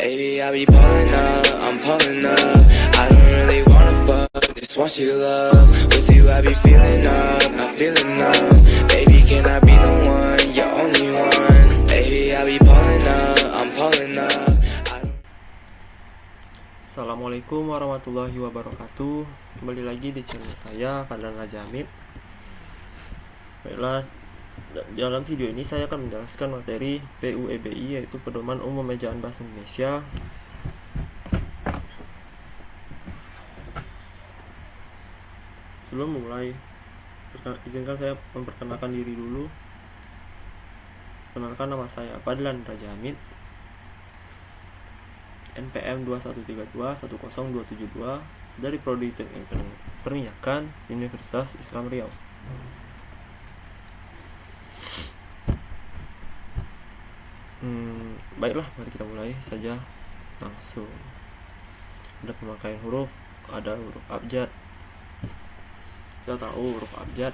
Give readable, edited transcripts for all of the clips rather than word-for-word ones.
Baby, I be pulling up, I'm pulling up. I don't really wanna fuck, just want you love. With you, I be feeling up, not feeling up. Baby, can I be the one, you're only one. Baby, I be pulling up, I'm pulling up. Assalamualaikum warahmatullahi wabarakatuh. Kembali lagi di channel saya, Fadlan Raja Hamid. Baiklah, dalam video ini saya akan menjelaskan materi PUEBI, yaitu Pedoman Umum Ejaan Bahasa Indonesia. Sebelum memulai, izinkan saya memperkenalkan diri dulu. Kenalkan, nama saya Fadlan Raja Hamid, NPM 213210272 dari Prodi Teknik Perminyakan Universitas Islam Riau. Baiklah, mari kita mulai saja langsung. Ada pemakaian huruf, ada huruf abjad. Kita tahu huruf abjad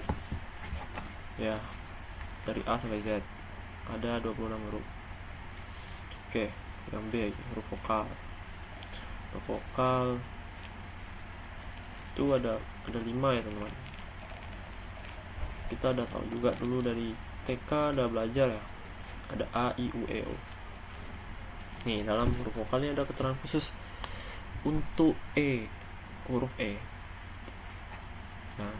ya, dari A sampai Z ada 26 huruf. Oke, yang B, huruf vokal. Huruf vokal itu ada 5 ya teman-teman. Kita ada tahu juga dulu dari TK ada belajar ya, ada A, I, U, E, O. Nih, dalam huruf vokalnya ada keterangan khusus untuk huruf E. Nah,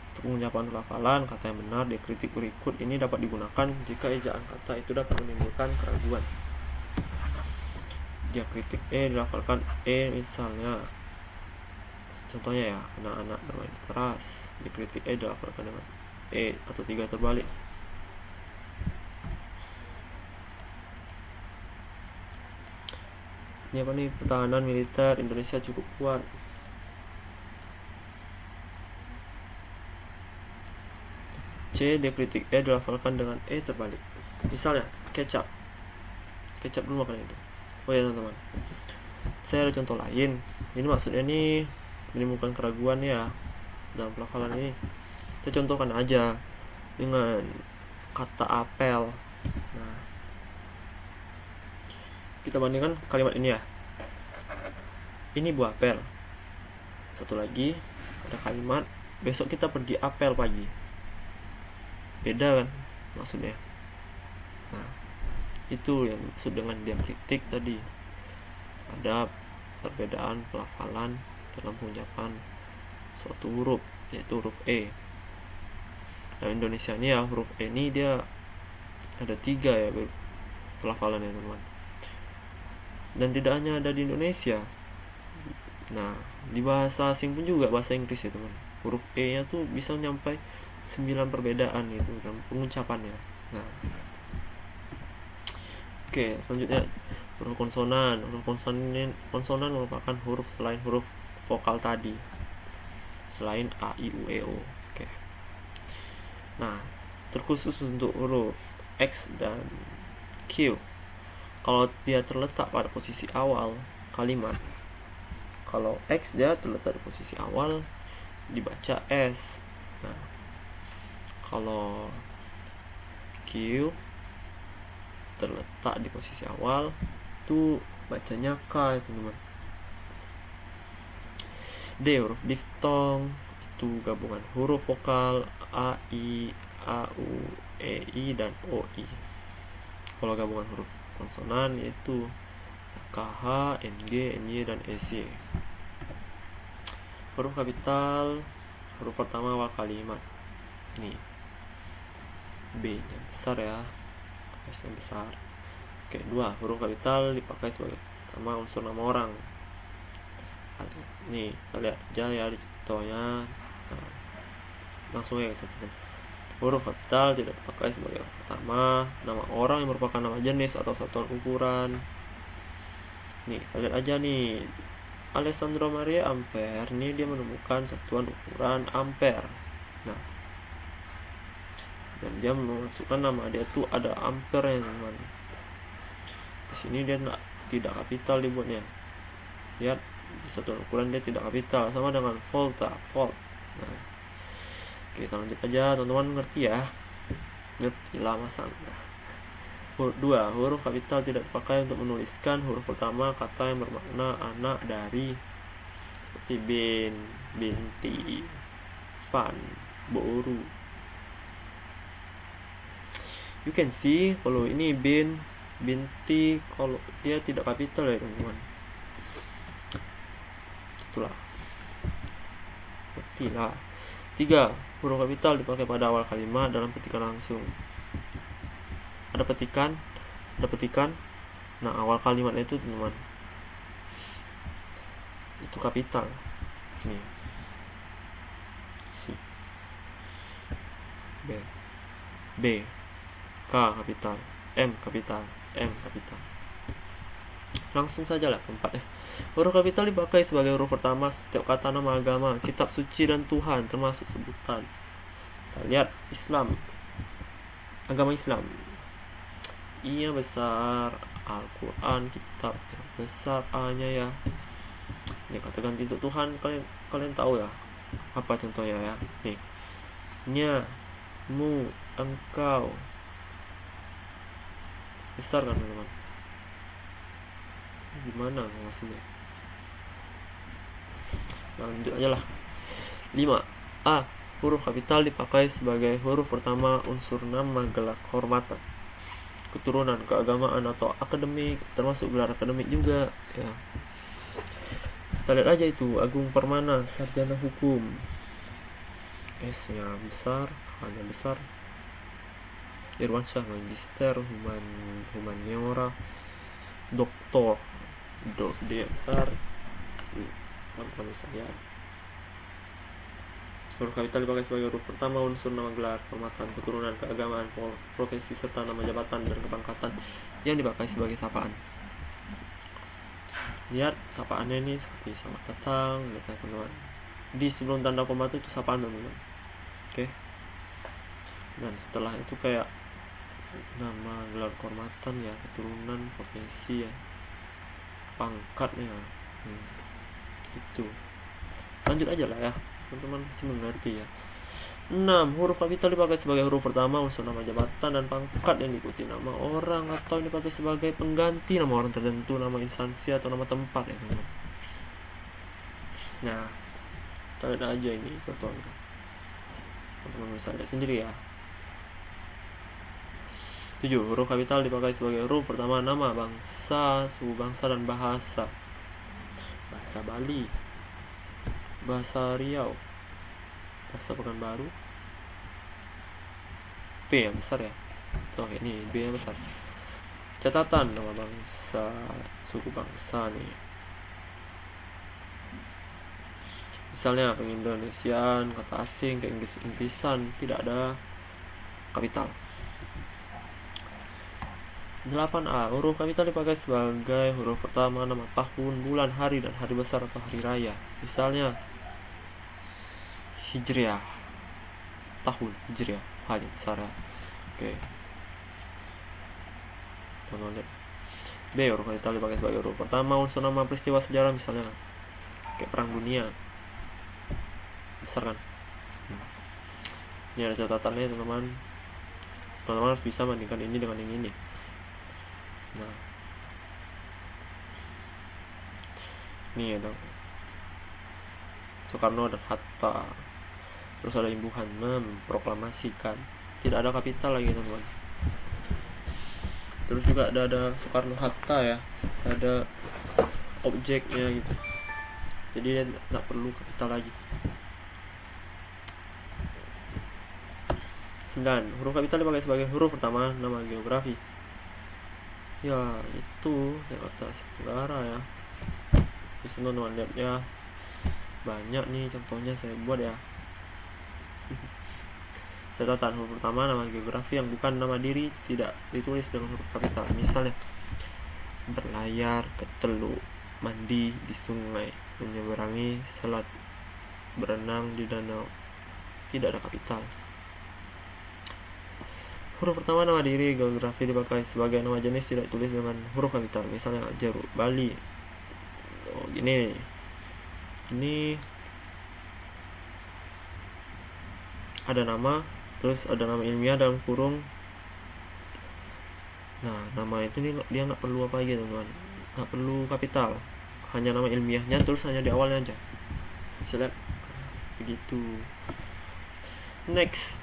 untuk pengucapan pelafalan kata yang benar dikritik berikut ini dapat digunakan jika ejaan kata itu dapat menimbulkan keraguan. Diakritik dilafalkan misalnya, contohnya ya, anak-anak bermain keras. Dikritik dilafalkan dengan atau 3 terbalik. Ini apa nih? Pertahanan militer Indonesia cukup kuat. C, dikritik dilafalkan dengan terbalik. Misalnya kecap. Kecap dulu makan itu. Oh ya teman-teman, saya ada contoh lain. Ini maksudnya nih menimbulkan keraguan ya dalam pelafalan ini. Saya contohkan aja dengan kata apel. Nah, kita bandingkan kalimat ini ya. Ini buah apel. Satu lagi ada kalimat besok kita pergi apel pagi. Beda kan maksudnya. Nah, itu yang dimaksud dengan diakritik tadi. Ada perbedaan pelafalan dalam pengucapan suatu huruf, yaitu huruf E. Nah, Indonesia ini ya, huruf E ini dia ada 3 ya pelafalannya teman. Dan tidak hanya ada di Indonesia. Nah, di bahasa asing pun juga, bahasa Inggris ya teman, huruf E nya tuh bisa nyampai 9 perbedaan gitu dalam pengucapannya. Nah, oke, selanjutnya huruf konsonan. Huruf konsonan merupakan huruf selain huruf vokal tadi, selain A, I, U, E, O. Oke. Nah, terkhusus untuk huruf X dan Q, kalau dia terletak pada posisi awal kalimat, kalau X dia terletak di posisi awal dibaca S. Nah, kalau Q terletak di posisi awal itu bacanya K ya teman-teman. D, huruf diftong, itu gabungan huruf vokal A, I, A, U, E, I, dan O, I. Kalau gabungan huruf konsonan yaitu KH, NG, NY, dan SY. Huruf kapital, huruf pertama awal kalimat. Nih, B nya besar ya, S nya besar. Oke, 2, huruf kapital dipakai sebagai nama unsur nama orang. Nih, kita lihat aja ya di contohnya. Nah, langsung ya kita lihat. Huruf kapital tidak dipakai sebagai pertama nama orang yang merupakan nama jenis atau satuan ukuran. Nih, kita lihat aja nih, Alessandro Maria Ampere, ini dia menemukan satuan ukuran ampere. Nah, dan dia memasukkan nama dia tuh ada ampere ya teman. Di sini dia tidak kapital dibuatnya. Lihat, satuan ukuran dia tidak kapital, sama dengan volt. Nah, kita lanjut aja, teman-teman ngerti ya? Ngerti lah masa enggak. 2. Huruf kapital tidak dipakai untuk menuliskan huruf pertama kata yang bermakna anak dari, seperti bin, binti, pan, boru. You can see kalau ini bin, binti, kalau dia tidak kapital ya teman-teman. Itulah. Bertilah. 3. Huruf kapital dipakai pada awal kalimat dalam petikan langsung. Ada petikan. Nah, awal kalimat itu teman-teman, itu kapital. Nih. B. K kapital, M kapital, M kapital. Langsung saja lah keempat ya. Huruf kapital dipakai sebagai huruf pertama setiap kata nama agama, kitab suci dan Tuhan, termasuk sebutan. Kita lihat Islam, agama Islam. I-nya besar, Al-Quran, kitab yang besar, A-nya ya. Ini kata ganti untuk Tuhan, kalian tahu ya. Apa contohnya ya? Nih. Nya, mu, engkau. Besar kan teman-teman? Gimana maksudnya? Lanjut aja lah. 5. A. Huruf kapital dipakai sebagai huruf pertama unsur nama, gelar kehormatan, keturunan, keagamaan atau akademik, termasuk gelar akademik juga ya. Kita lihat aja itu Agung Permana, sarjana hukum. S-nya besar, H-nya besar. Irwansyah, magister humaniora, doktor, D besar. Apa misalnya? Huruf kapital dipakai sebagai huruf pertama unsur nama, gelar kehormatan, keturunan, keagamaan, profesi serta nama jabatan dan kepangkatan yang dipakai sebagai sapaan. Lihat sapaannya ini seperti selamat datang, teman-teman. Di sebelum tanda koma itu sapaan teman-teman. Oke. Dan setelah itu kayak nama, gelar kehormatan ya, keturunan, profesi ya, pangkat ya. Itu. Lanjut aja lah ya. Teman-teman pasti mengerti ya. 6. Huruf kapital dipakai sebagai huruf pertama unsur nama jabatan dan pangkat yang diikuti nama orang atau dipakai sebagai pengganti nama orang tertentu, nama instansi atau nama tempat ya teman-teman. Nah, kita lihat aja ini contohnya. Teman-teman bisa lihat sendiri ya. 7. Huruf kapital dipakai sebagai huruf pertama nama, bangsa, suku bangsa dan bahasa. Bahasa Bali, bahasa Riau, bahasa Pekanbaru. B yang besar ya. Oke, ini B yang besar. Catatan nama bangsa, suku bangsa nih. Misalnya pengindonesian, kata asing, ke Inggrisan, tidak ada kapital. 8A. Huruf kapital dipakai sebagai huruf pertama nama tahun, bulan, hari, dan hari besar atau hari raya. Misalnya Hijriah, tahun Hijriah, hari besar ya. Oke. B. Huruf kapital dipakai sebagai huruf pertama unsur nama peristiwa sejarah, misalnya kayak perang dunia. Besar kan? Ini ada catatannya teman-teman. Teman-teman harus bisa bandingkan ini dengan yang ini. Nah, ini ada Soekarno dan Hatta. Terus ada imbuhan memproklamasikan, tidak ada kapital lagi teman-teman. Terus juga ada Soekarno Hatta ya, ada objeknya gitu, jadi dia tidak perlu kapital lagi. 9. Huruf kapital dipakai sebagai huruf pertama nama geografi. Ya itu Jakarta Tenggara ya. Di sini teman-teman lihat ya, banyak nih contohnya saya buat ya. Catatan, huruf pertama nama geografi yang bukan nama diri tidak ditulis dengan huruf kapital. Misalnya berlayar ke teluk, mandi di sungai, menyeberangi selat, berenang di danau, tidak ada kapital. Huruf pertama nama diri geografi dipakai sebagai nama jenis tidak tulis dengan huruf kapital. Misalnya jeruk Bali. Oh, gini. Ini ada nama, terus ada nama ilmiah dalam kurung Nah, nama itu nih dia nggak perlu apa lagi teman-teman, nggak perlu kapital, hanya nama ilmiahnya terus hanya di awalnya aja. Bisa lihat begitu. Next,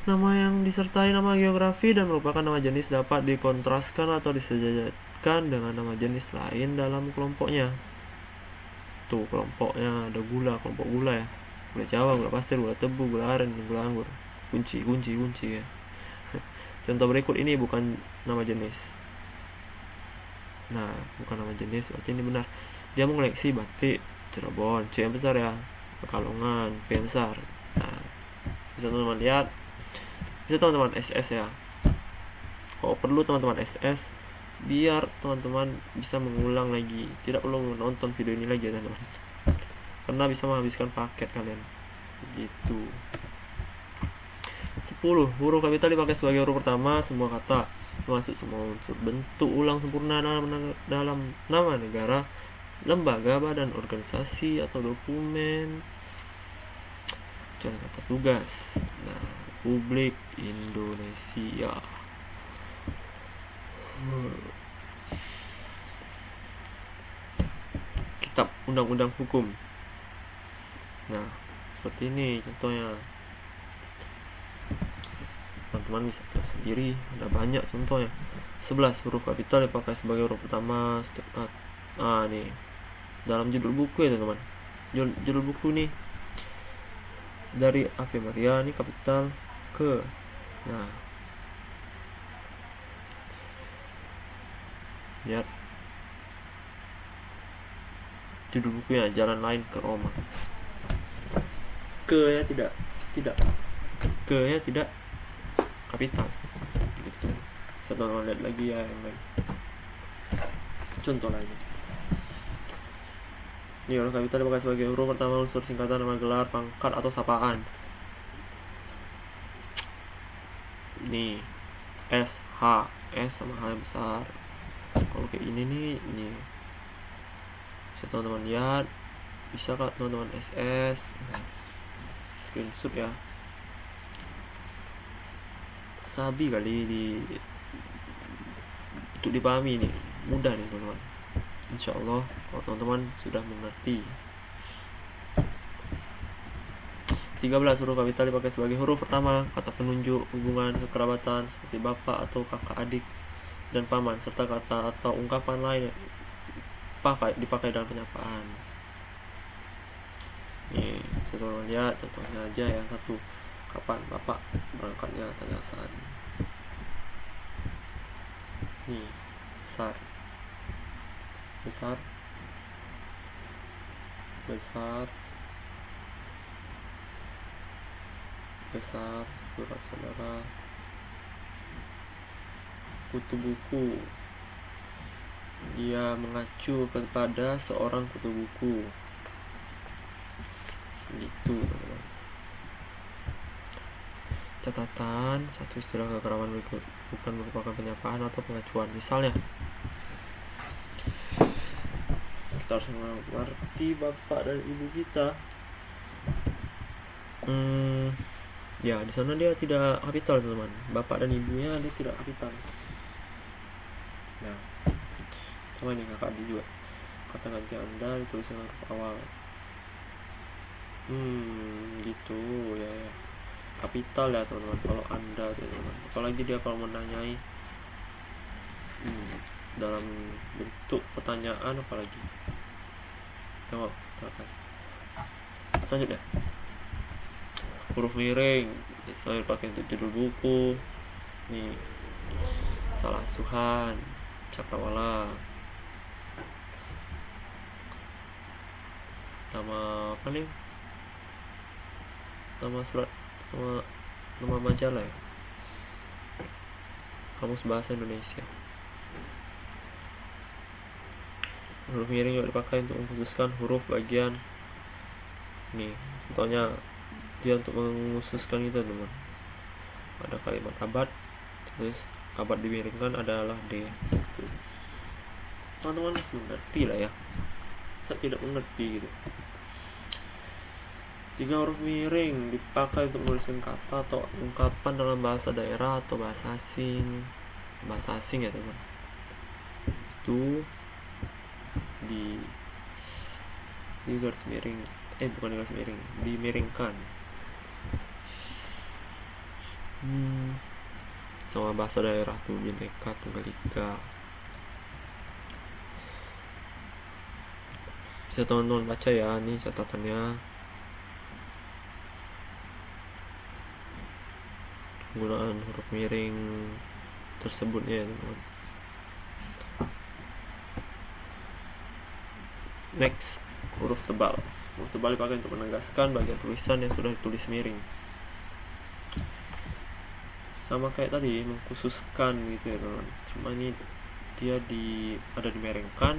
nama yang disertai nama geografi dan merupakan nama jenis dapat dikontraskan atau disejajarkan dengan nama jenis lain dalam kelompoknya. Tuh kelompoknya ada gula, kelompok gula ya, gula Jawa, gula pasir, gula tebu, gula aren, gula anggur. Kunci ya. Contoh berikut ini bukan nama jenis. Nah, bukan nama jenis, berarti ini benar. Dia mengoleksi batik Cirebon, C yang besar ya, Pekalongan, P yang besar. Nah, bisa teman-teman lihat, bisa teman-teman SS ya. Kalau perlu teman-teman SS, biar teman-teman bisa mengulang lagi, tidak perlu menonton video ini lagi ya teman-teman, karena bisa menghabiskan paket kalian. Begitu. 10. Huruf kapital dipakai sebagai huruf pertama semua kata, termasuk semua unsur bentuk ulang sempurna dalam nama negara, lembaga, badan, organisasi, atau dokumen. Contoh kata tugas. Nah, Republik Indonesia. Kitab undang-undang hukum. Nah, seperti ini contohnya. Teman-teman bisa lihat sendiri, ada banyak contohnya. 11. Huruf kapital dipakai sebagai huruf pertama setiap nih dalam judul buku ya teman-teman. Judul buku nih dari Ave Maria ini kapital ke. Nah, lihat judul bukunya Jalan Lain ke Roma. Ke ya tidak ke ya tidak kapital gitu. Setelah lihat lagi ya yang lain. Contoh lagi. Ini huruf kapital dipakai sebagai huruf pertama unsur singkatan nama gelar, pangkat, atau sapaan. Nih S, H, S sama H yang besar. Kalau kayak ini nih, bisa teman-teman lihat, bisa kalau teman-teman SS, screenshot ya. Sabi kali untuk dipahami nih, mudah nih teman-teman. Insyaallah kalau teman-teman sudah mengerti. 13. Huruf kapital dipakai sebagai huruf pertama kata penunjuk hubungan kekerabatan seperti bapak atau kakak adik dan paman, serta kata atau ungkapan lain dipakai dalam penyapaan. Nih, teman-teman lihat contohnya aja ya. 1. Kapan bapak berangkatnya tanyasan. Nih, besar surat saudara, kutu buku, dia mengacu kepada seorang kutu buku gitu teman-teman. Catatan, satu istilah kekeraban berikut bukan merupakan penyapaan atau pengacuan. Misalnya, kita harus mengerti bapak dan ibu kita. Ya, di sana dia tidak kapital teman-teman. Bapak dan ibunya dia tidak kapital. Nah, sama ini kakak adik juga. Kata ganti Anda ditulis dengan huruf awal. Gitu ya. Kapital ya teman-teman kalau Anda teman-teman. Apalagi dia kalau menanyai dalam bentuk pertanyaan apalagi. Tengok. Selanjutnya, huruf miring saya pakai untuk judul buku. Nih, salah suhan, cakrawala, nama apa nih, nama surat, nama majalah ya, Kamus Bahasa Indonesia. Huruf miring juga dipakai untuk mengkhususkan huruf bagian. Nih, contohnya dia untuk mengkhususkan itu teman. Ada kalimat abad, terus abad dimiringkan adalah D. Teman-teman harus mengerti lah ya. Saya tidak mengerti gitu. 3. Huruf miring dipakai untuk menuliskan kata atau ungkapan dalam bahasa daerah atau bahasa asing. bahasa asing ya teman, itu di garis miring, bukan di garis miring, dimiringkan sama bahasa daerah tuh, Bhinneka Tunggal Ika. Bisa teman-teman baca ya, nih catatannya. Penggunaan huruf miring tersebutnya ya teman. Next, huruf tebal. Huruf tebal dipakai untuk menegaskan bagian tulisan yang sudah ditulis miring. Sama kayak tadi, mengkhususkan gitu ya teman. Cuma ini dia ada dimiringkan,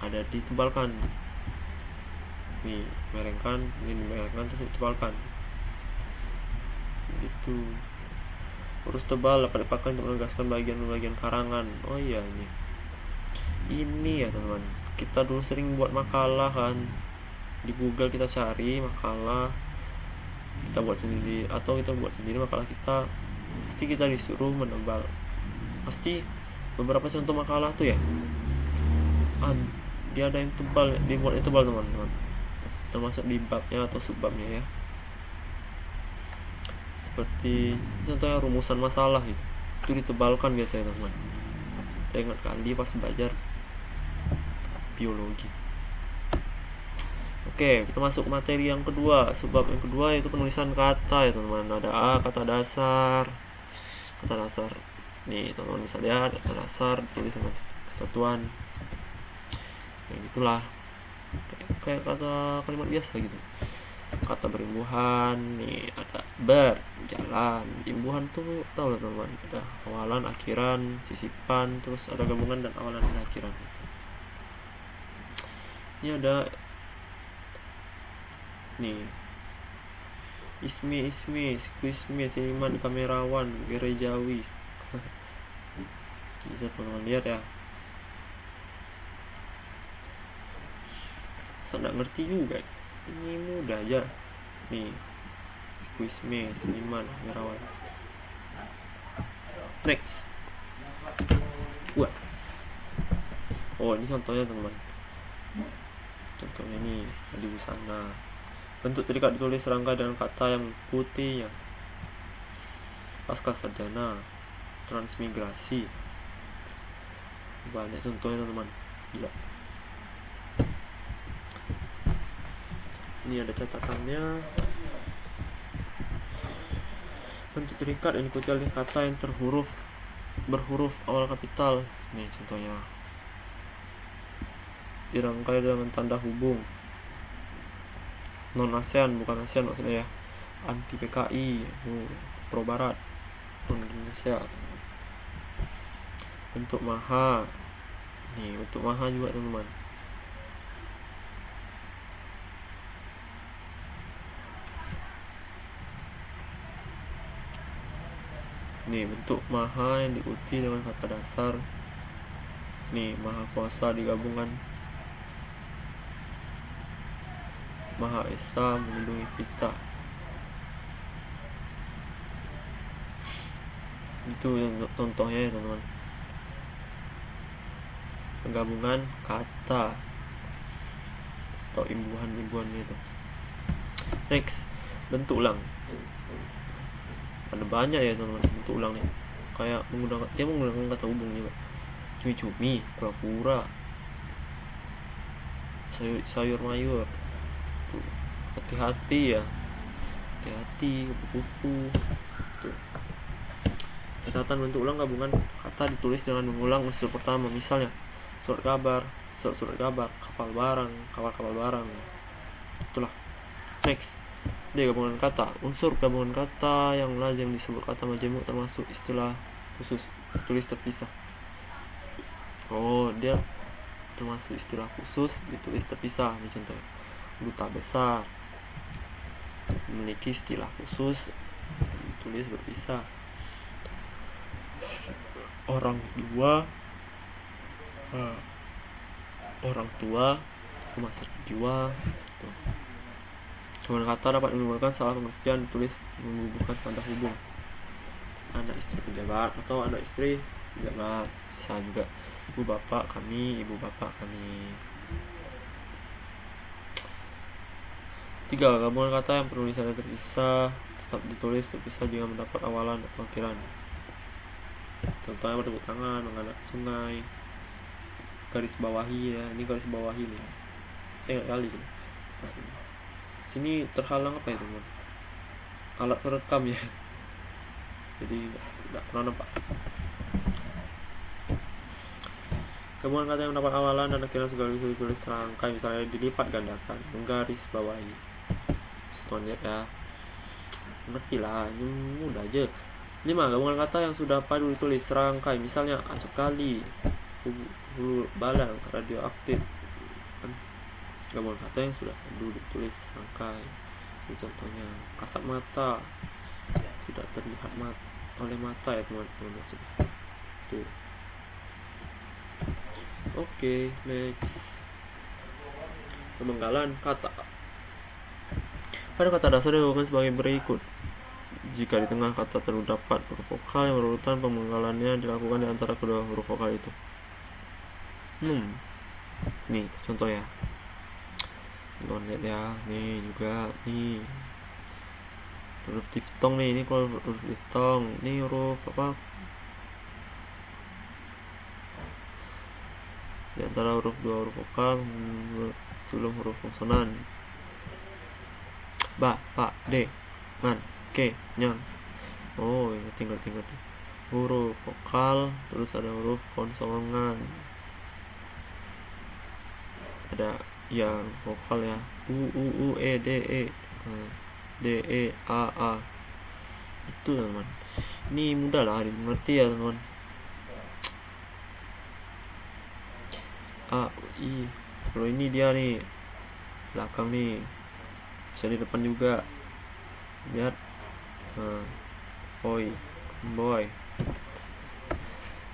ada ditebalkan. Nih, miringkan, ini dimiringkan terus ditebalkan. Gitu. Huruf tebal dapat dipakai untuk menegaskan bagian-bagian karangan. Oh iya, ini ya teman, kita dulu sering buat makalah kan, di Google kita cari makalah, kita buat sendiri atau kita buat sendiri makalah kita, pasti kita disuruh menebal. Pasti beberapa contoh makalah tuh ya, dia ada yang tebal, dibuat yang tebal teman-teman, termasuk di babnya atau subbabnya ya. Seperti contohnya rumusan masalah itu ditebalkan biasanya teman. Saya ingat kali pas belajar biologi. Oke, kita masuk ke materi yang kedua, subbab yang kedua yaitu penulisan kata ya teman. Ada kata dasar. Nih teman bisa lihat kata dasar ditulis dengan kesatuan. Ya gitulah. Kayak kata kalimat biasa gitu. Kata berimbuhan, nih ada berjalan. Imbuhan tuh tahu lah teman, ada awalan, akhiran, sisipan, terus ada gabungan dan awalan dan akhiran. Ini ada nih ismi, squismi, seniman, kamerawan, gerejawi. Bisa teman-teman lihat ya. Saya nggak ngerti juga, ini mudah aja nih, squismi, seniman, kamerawan. Next, oh ini contohnya teman, contohnya nih di busana. Bentuk terikat ditulis serangga dengan kata yang putihnya. Pasca sarjana, transmigrasi. Banyak contohnya teman, gila. Ini ada catatannya. Bentuk terikat yang diikuti oleh kata yang berhuruf awal kapital. Nih contohnya. Dirangkai dengan tanda hubung. Non ASEAN, bukan ASEAN maksudnya ya. Anti PKI, pro barat, non Indonesia. Bentuk maha. Nih bentuk maha juga teman-teman. Nih bentuk maha yang diikuti dengan kata dasar. Nih maha kuasa digabungkan Maha Esa melindungi kita. Itu yang contohnya ya teman-teman. Penggabungan kata atau imbuhan-imbuhannya itu. Next, bentuk ulang. Ada banyak ya teman-teman bentuk ulang nih. Kayak menggunakan kata hubung juga. Cumi-cumi, pura-pura, sayur mayur. Hati-hati ya, hati-hati, kupu-kupu. Catatan bentuk ulang gabungan kata ditulis dengan mengulang unsur pertama. Misalnya surat kabar, kapal barang. Itulah. Next, dia gabungan kata. Unsur gabungan kata yang lazim disebut kata majemuk termasuk istilah khusus, tulis terpisah. Oh, dia termasuk istilah khusus ditulis terpisah. Ini contoh. Duta besar memiliki istilah khusus ditulis berpisah. Orang tua rumah sakit jiwa. Gabungan kata dapat menimbulkan salah pengertian ditulis menggugurkan tanda hubung. Anak istri pejabat atau anak istri juga bisa juga ibu bapak kami, ibu bapak kami. 3. Gabungan kata yang penulisannya terpisah tetap ditulis terpisah jika mendapat awalan atau akhiran. Contohnya bertepuk tangan, menghadap sungai, garis bawahi ya, ini garis bawahi nih. Saya nggak kali sini terhalang apa ya teman? Alat perekam ya. Jadi nggak pernah nampak. Gabungan kata yang mendapat awalan dan akhiran sekaligus ditulis serangkai, misalnya dilipat gandakan, menggaris bawahi. Setonnya ya, ngerti lah, ini mudah aja. 5. Gabungan kata yang sudah padu ditulis serangkai, misalnya acap kali, hulu balang, radioaktif. Gabungan kata yang sudah padu ditulis serangkai. Ini contohnya kasat mata, tidak terlihat oleh mata ya teman-teman maksudnya. Tuh. Oke, next. Pemenggalan kata. Pada kata dasar dilakukan sebagai berikut. Jika di tengah kata terdapat huruf vokal yang berurutan, pemenggalannya dilakukan di antara kedua huruf vokal itu. Nih contoh ya. Lihat ya, nih juga nih. Huruf diftong nih, ini kalau huruf diftong, ini huruf apa? Di antara huruf dua huruf vokal sebelum huruf konsonan. Ba, pa, de, man, ke, nyang. Oh, tinggal huruf vokal, terus ada huruf konsonan. Ada yang vokal ya, u, e, d, e, a. Itu teman. Ini mudah lah dimengerti ya teman. A, I. Kalau ini dia nih belakang nih, bisa di depan juga. Lihat, boy.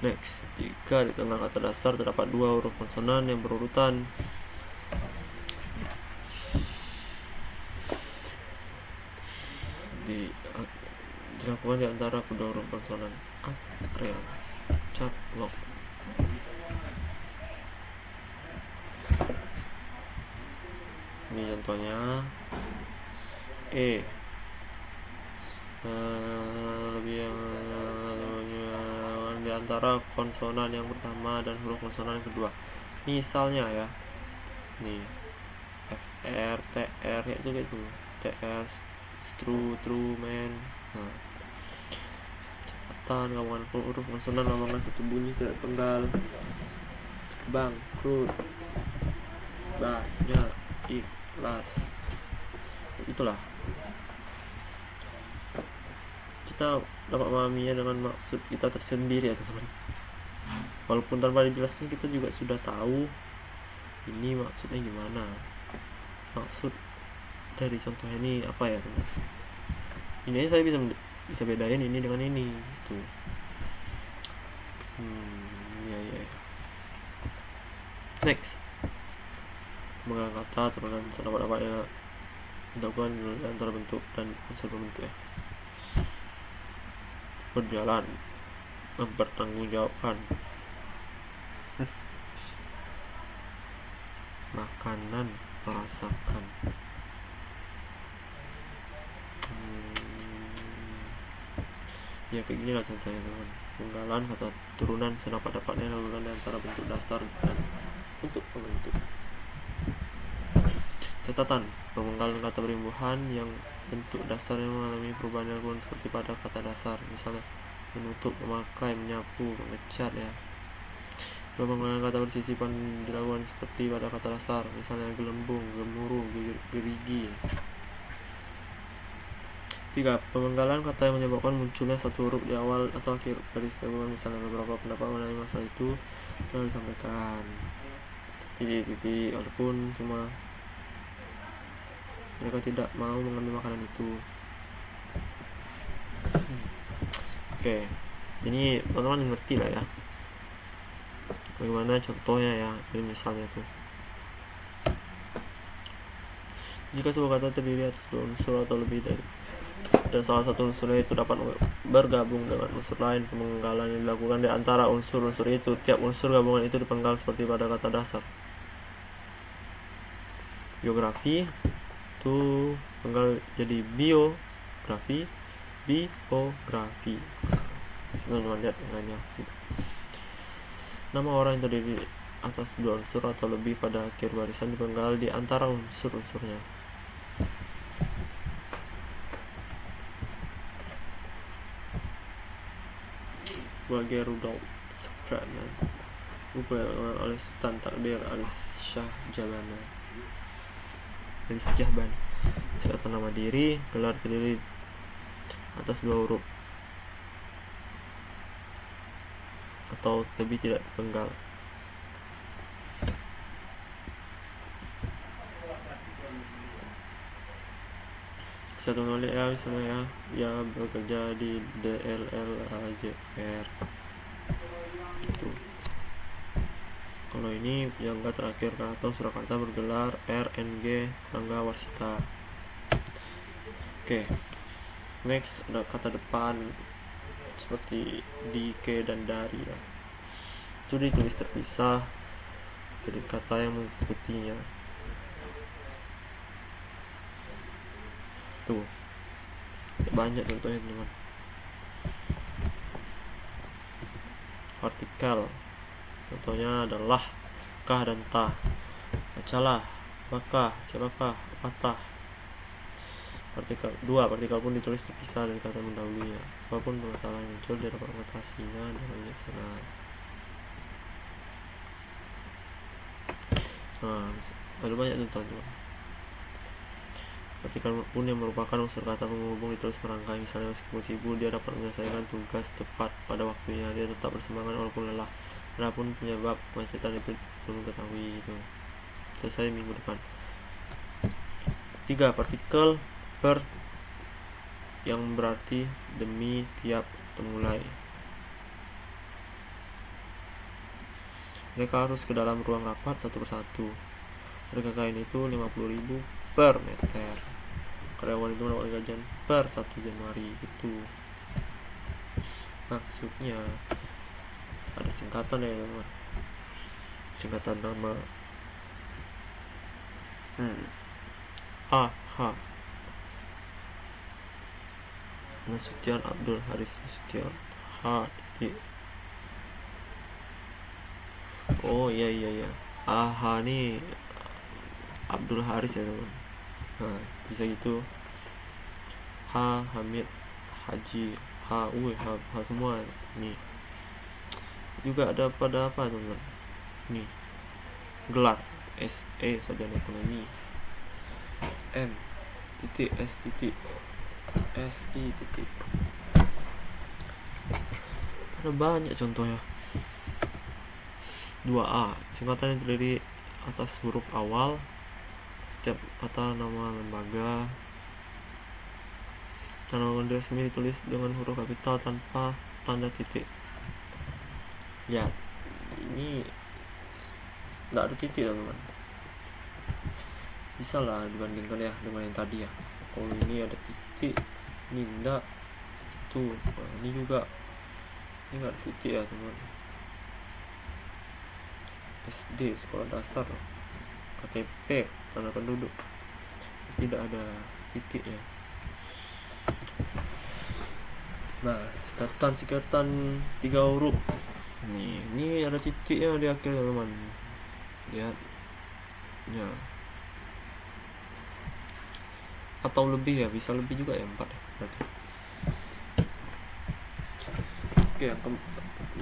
Next, jika di tengah kata dasar terdapat dua huruf konsonan yang berurutan, dilakukan di antara kedua huruf konsonan. Rel, cap, lock. Ini contohnya E. Lebih yang di antara konsonan yang pertama dan huruf konsonan yang kedua. Misalnya ya, nih F, R, T, R itu gitu. TS, true, man. Nah, catatan gabungan huruf konsonan lambangkan satu bunyi tidak tunggal. Bangkrut, banyak, ikhlas. Itulah, kita dapat memahaminya dengan maksud kita tersendiri ya teman. Walaupun tanpa dijelaskan kita juga sudah tahu ini maksudnya gimana. Maksud dari contohnya ini apa ya teman. Ini saya bisa bedain ini dengan ini tuh. Ya. Next, pemenggalan kata terdapat apa-apanya dilakukan antara bentuk dan unsur pembentuk ya. Berjalan, mempertanggungjawabkan, makanan, merasakan. Ya kayak gini lah contohnya teman. Pemenggalan kata turunan sedapat-dapatnya dilakukan di antara bentuk dasar dan bentuk pembentuk. Catatan, pemenggalan kata berimbuhan yang bentuk dasarnya mengalami perubahan dilakukan seperti pada kata dasar, misalnya menutup, memakai, menyapu, mengecat ya. Pemenggalan kata bersisipan dilakukan seperti pada kata dasar, misalnya gelembung, gemuruh, gerigi. 3. Pemenggalan kata yang menyebabkan munculnya satu huruf di awal atau akhir garis gabungan, misalnya beberapa pendapat mengenai masalah itu telah disampaikan. Titik, walaupun cuma mereka tidak mau mengambil makanan itu. Oke, ini teman-teman ngerti lah ya bagaimana contohnya ya. Jadi misalnya tuh, jika sebuah kata terdiri atas dua unsur atau lebih dari dan salah satu unsurnya itu dapat bergabung dengan unsur lain. Pemenggalan yang dilakukan di antara unsur-unsur itu. Tiap unsur gabungan itu dipenggal seperti pada kata dasar. Biografi itu penggal jadi biografi, biografi. Teman-teman lihat lainnya. Nama orang yang terdiri atas dua unsur atau lebih pada akhir barisan dipenggal di antara unsur-unsurnya. Sebagai Rudolf Sukran buku yang oleh Sultan Takdir Ali Shah Jaban. Singkatan nama diri, gelar terdiri atas dua huruf atau lebih tidak dipenggal. Satu nolak ya, misalnya ya bekerja di DLLAJR itu. Kalau ini penyangga terakhir Keraton Surakarta bergelar RNG Rangga Warsita. Oke, next ada kata depan seperti di, ke, dan dari ya. Itu ditulis terpisah jadi kata yang mengikutinya. Tuh banyak contohnya teman. Partikel contohnya adalah kah dan tah. Bacalah, apakah, siapakah, apatah. Partikel pun ditulis terpisah dari kata mendahulunya. Apapun permasalahan yang muncul dia dapat mengatasinya dengan bijaksana. Nah, ada banyak contoh teman. Partikel pun yang merupakan unsur kata penghubung ditulis merangkai. Misalnya meskipun sibuk dia dapat menyelesaikan tugas tepat pada waktunya. Dia tetap bersemangat walaupun lelah. Adapun penyebab kemacetan itu belum diketahui itu. Selesai minggu depan. 3. Partikel per yang berarti demi tiap temulai. Mereka harus ke dalam ruang rapat satu persatu. Harga kain itu 50.000 per meter. Karyawan itu mendapat gajian per 1 Januari itu. Maksudnya ada singkatan ya teman. Singkatan nama AH Nasution Abdul Haris Nasution HI. Oh iya AH nih Abdul Haris ya teman. Nah bisa gitu. H Hamid Haji H semua nih. Juga ada pada apa teman? Nih gelar SE sarjana ekonomi. M titik S titik SI titik. Ada banyak contohnya. 2A singkatan yang terdiri atas huruf awal setiap kata nama lembaga. Nama resmi ditulis dengan huruf kapital tanpa tanda titik. Lihat, ini nggak ada titik teman. Bisa lah dibandingkan ya dengan yang tadi ya. Kalau ini ada titik, ini enggak. Tuh, nah, ini juga ini nggak ada titik ya teman. SD sekolah dasar, KTP tanda penduduk tidak ada titik ya. Nah singkatan 3 huruf nih, ini ada titiknya di akhir teman. Lihat ya, atau lebih ya, bisa lebih juga ya, 4 berarti. Oke, yang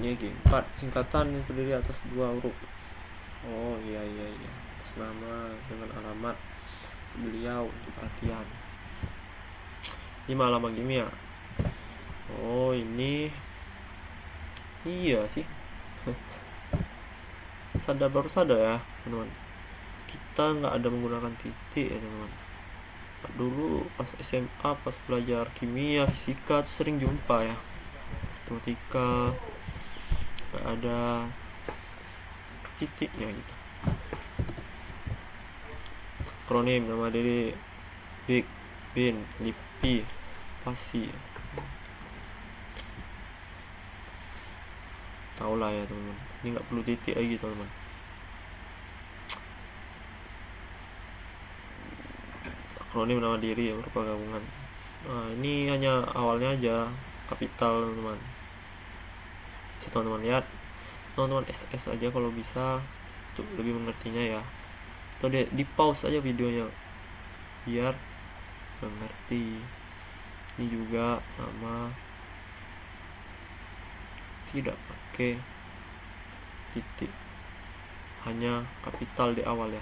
ini 4 singkatan yang terdiri atas 2 huruf. Oh iya atas nama dengan alamat beliau untuk perhatian. 5 alamat kimia. Oh ini iya sih. baru sadar ya teman-teman, kita nggak ada menggunakan titik ya teman-teman. Dulu pas SMA pas belajar kimia fisika tuh sering jumpa ya, matematika nggak ada titiknya gitu. Akronim nama diri: Big, Bin, Lipi, spasi. Tahu lah ya teman-teman, ini nggak perlu titik lagi teman-teman. Akronim nama diri ya, berupa gabungan. Nah, ini hanya awalnya aja kapital teman-teman. Teman-teman lihat, teman-teman SS aja kalau bisa untuk lebih mengertinya ya, atau di pause aja videonya biar mengerti. Ini juga sama, tidak pakai titik, hanya kapital di awal ya.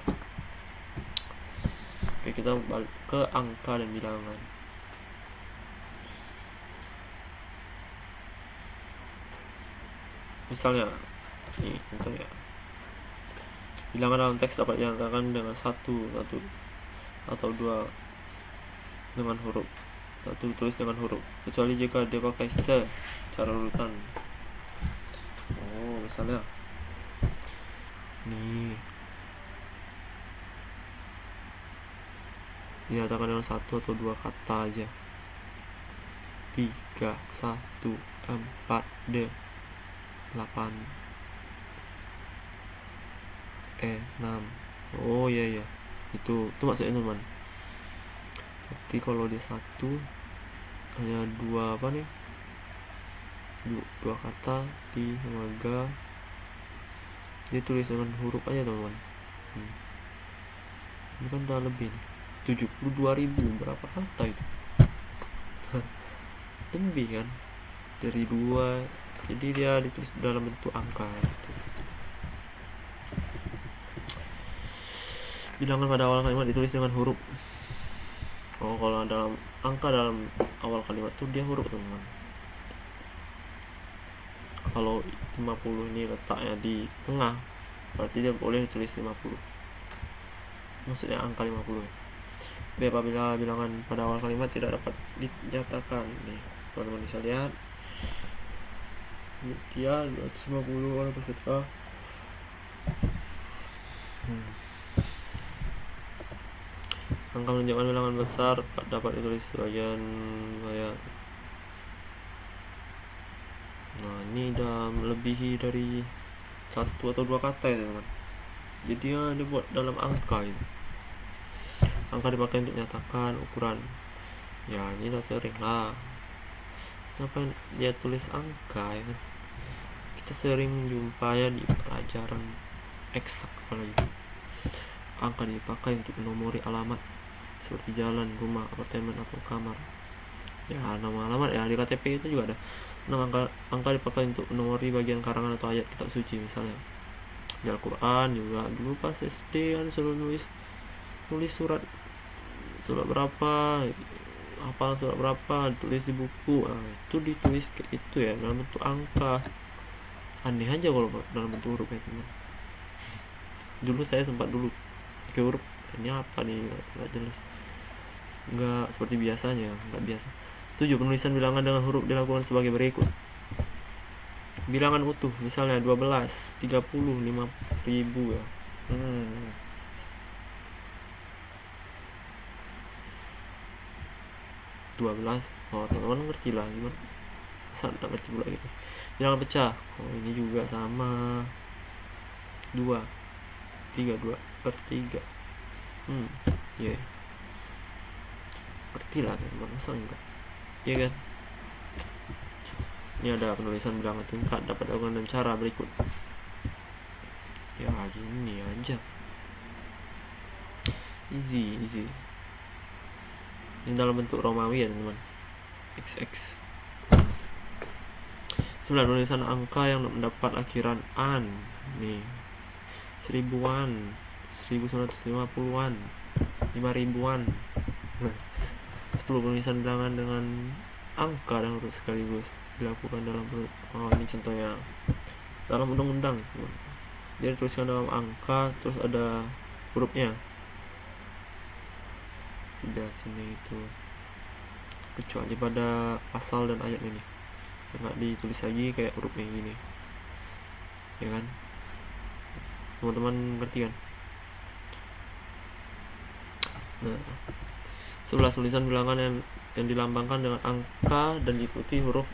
Oke, kita balik ke angka dan bilangan. Misalnya ini contohnya, bilangan dalam teks dapat dinyatakan dengan satu atau dua dengan huruf, satu ditulis dengan huruf, kecuali jika dia pakai secara urutan. Oh, misalnya nih dinyatakan dengan satu atau dua kata aja. 3, 1, 4, 8, 6. Oh iya, itu maksudnya teman. Jadi kalau dia satu hanya dua apa nih, dua kata di lembaga, dia tulis dengan huruf aja teman. Ini kan udah lebih 72.000 berapa kata itu. Lebih kan dari 2, jadi dia ditulis dalam bentuk angka gitu. Bilangan pada awal kalimat ditulis dengan huruf. Oh, kalau dalam angka dalam awal kalimat tuh dia huruf teman. Kalau 50 ini letaknya di tengah, berarti dia boleh tulis 50. Maksudnya angka 50. Tapi apabila bilangan pada awal kalimat tidak dapat dinyatakan, nih teman-teman bisa lihat, dia 250 orang peserta. Angka menunjukkan bilangan besar dapat ditulis sebagian kayak. Nah, ini udah melebihi dari 1 atau 2 kata ya teman. Jadi ya dibuat dalam angka itu. Angka dipakai untuk menyatakan ukuran. Ya ini udah sering lah. Kenapa dia tulis angka ya kan? Kita sering menjumpainya di pelajaran eksak apalagi. Angka dipakai untuk menomori alamat seperti jalan, rumah, apartemen atau kamar. Ya nama alamat ya di KTP itu juga ada. Nah, angka dipakai untuk menomori bagian karangan atau ayat kitab suci misalnya. Di Al-Quran juga dulu pas SD kan selalu nulis surat berapa, hafal surat berapa, tulis di buku. Nah, itu ditulis kayak itu ya dalam bentuk angka. Aneh aja kalau dalam bentuk huruf ya teman. Dulu saya sempat pakai huruf, ini apa nih, nggak jelas, nggak seperti biasanya, nggak biasa. 7. Penulisan bilangan dengan huruf dilakukan sebagai berikut. Bilangan utuh misalnya 12, 30, 5.000 ya. 12. Oh, teman-teman ngerti lah gimana. Masa nggak ngerti pula gitu. Bilangan pecah. Oh, ini juga sama. 2, 3, 2/3. Yeah. Ngerti lah teman-teman, masa enggak? Iya kan? Ini ada penulisan bilangan tingkat dapat dilakukan dengan cara berikut. Ya gini aja. Easy. Ini dalam bentuk Romawi ya teman-teman. XX. 9. Penulisan angka yang mendapat akhiran an. Nih. 1000-an, 1950-an, 5000-an. 10. Penulisan bilangan dengan angka dan huruf sekaligus dilakukan dalam ini contohnya dalam undang-undang. Dia dituliskan dalam angka terus ada hurufnya. Tidak sini itu kecuali pada pasal dan ayat ini, nggak ditulis lagi kayak hurufnya gini, ya kan? Teman-teman ngerti kan? Nah, 11. Tulisan bilangan yang dilambangkan dengan angka dan diikuti huruf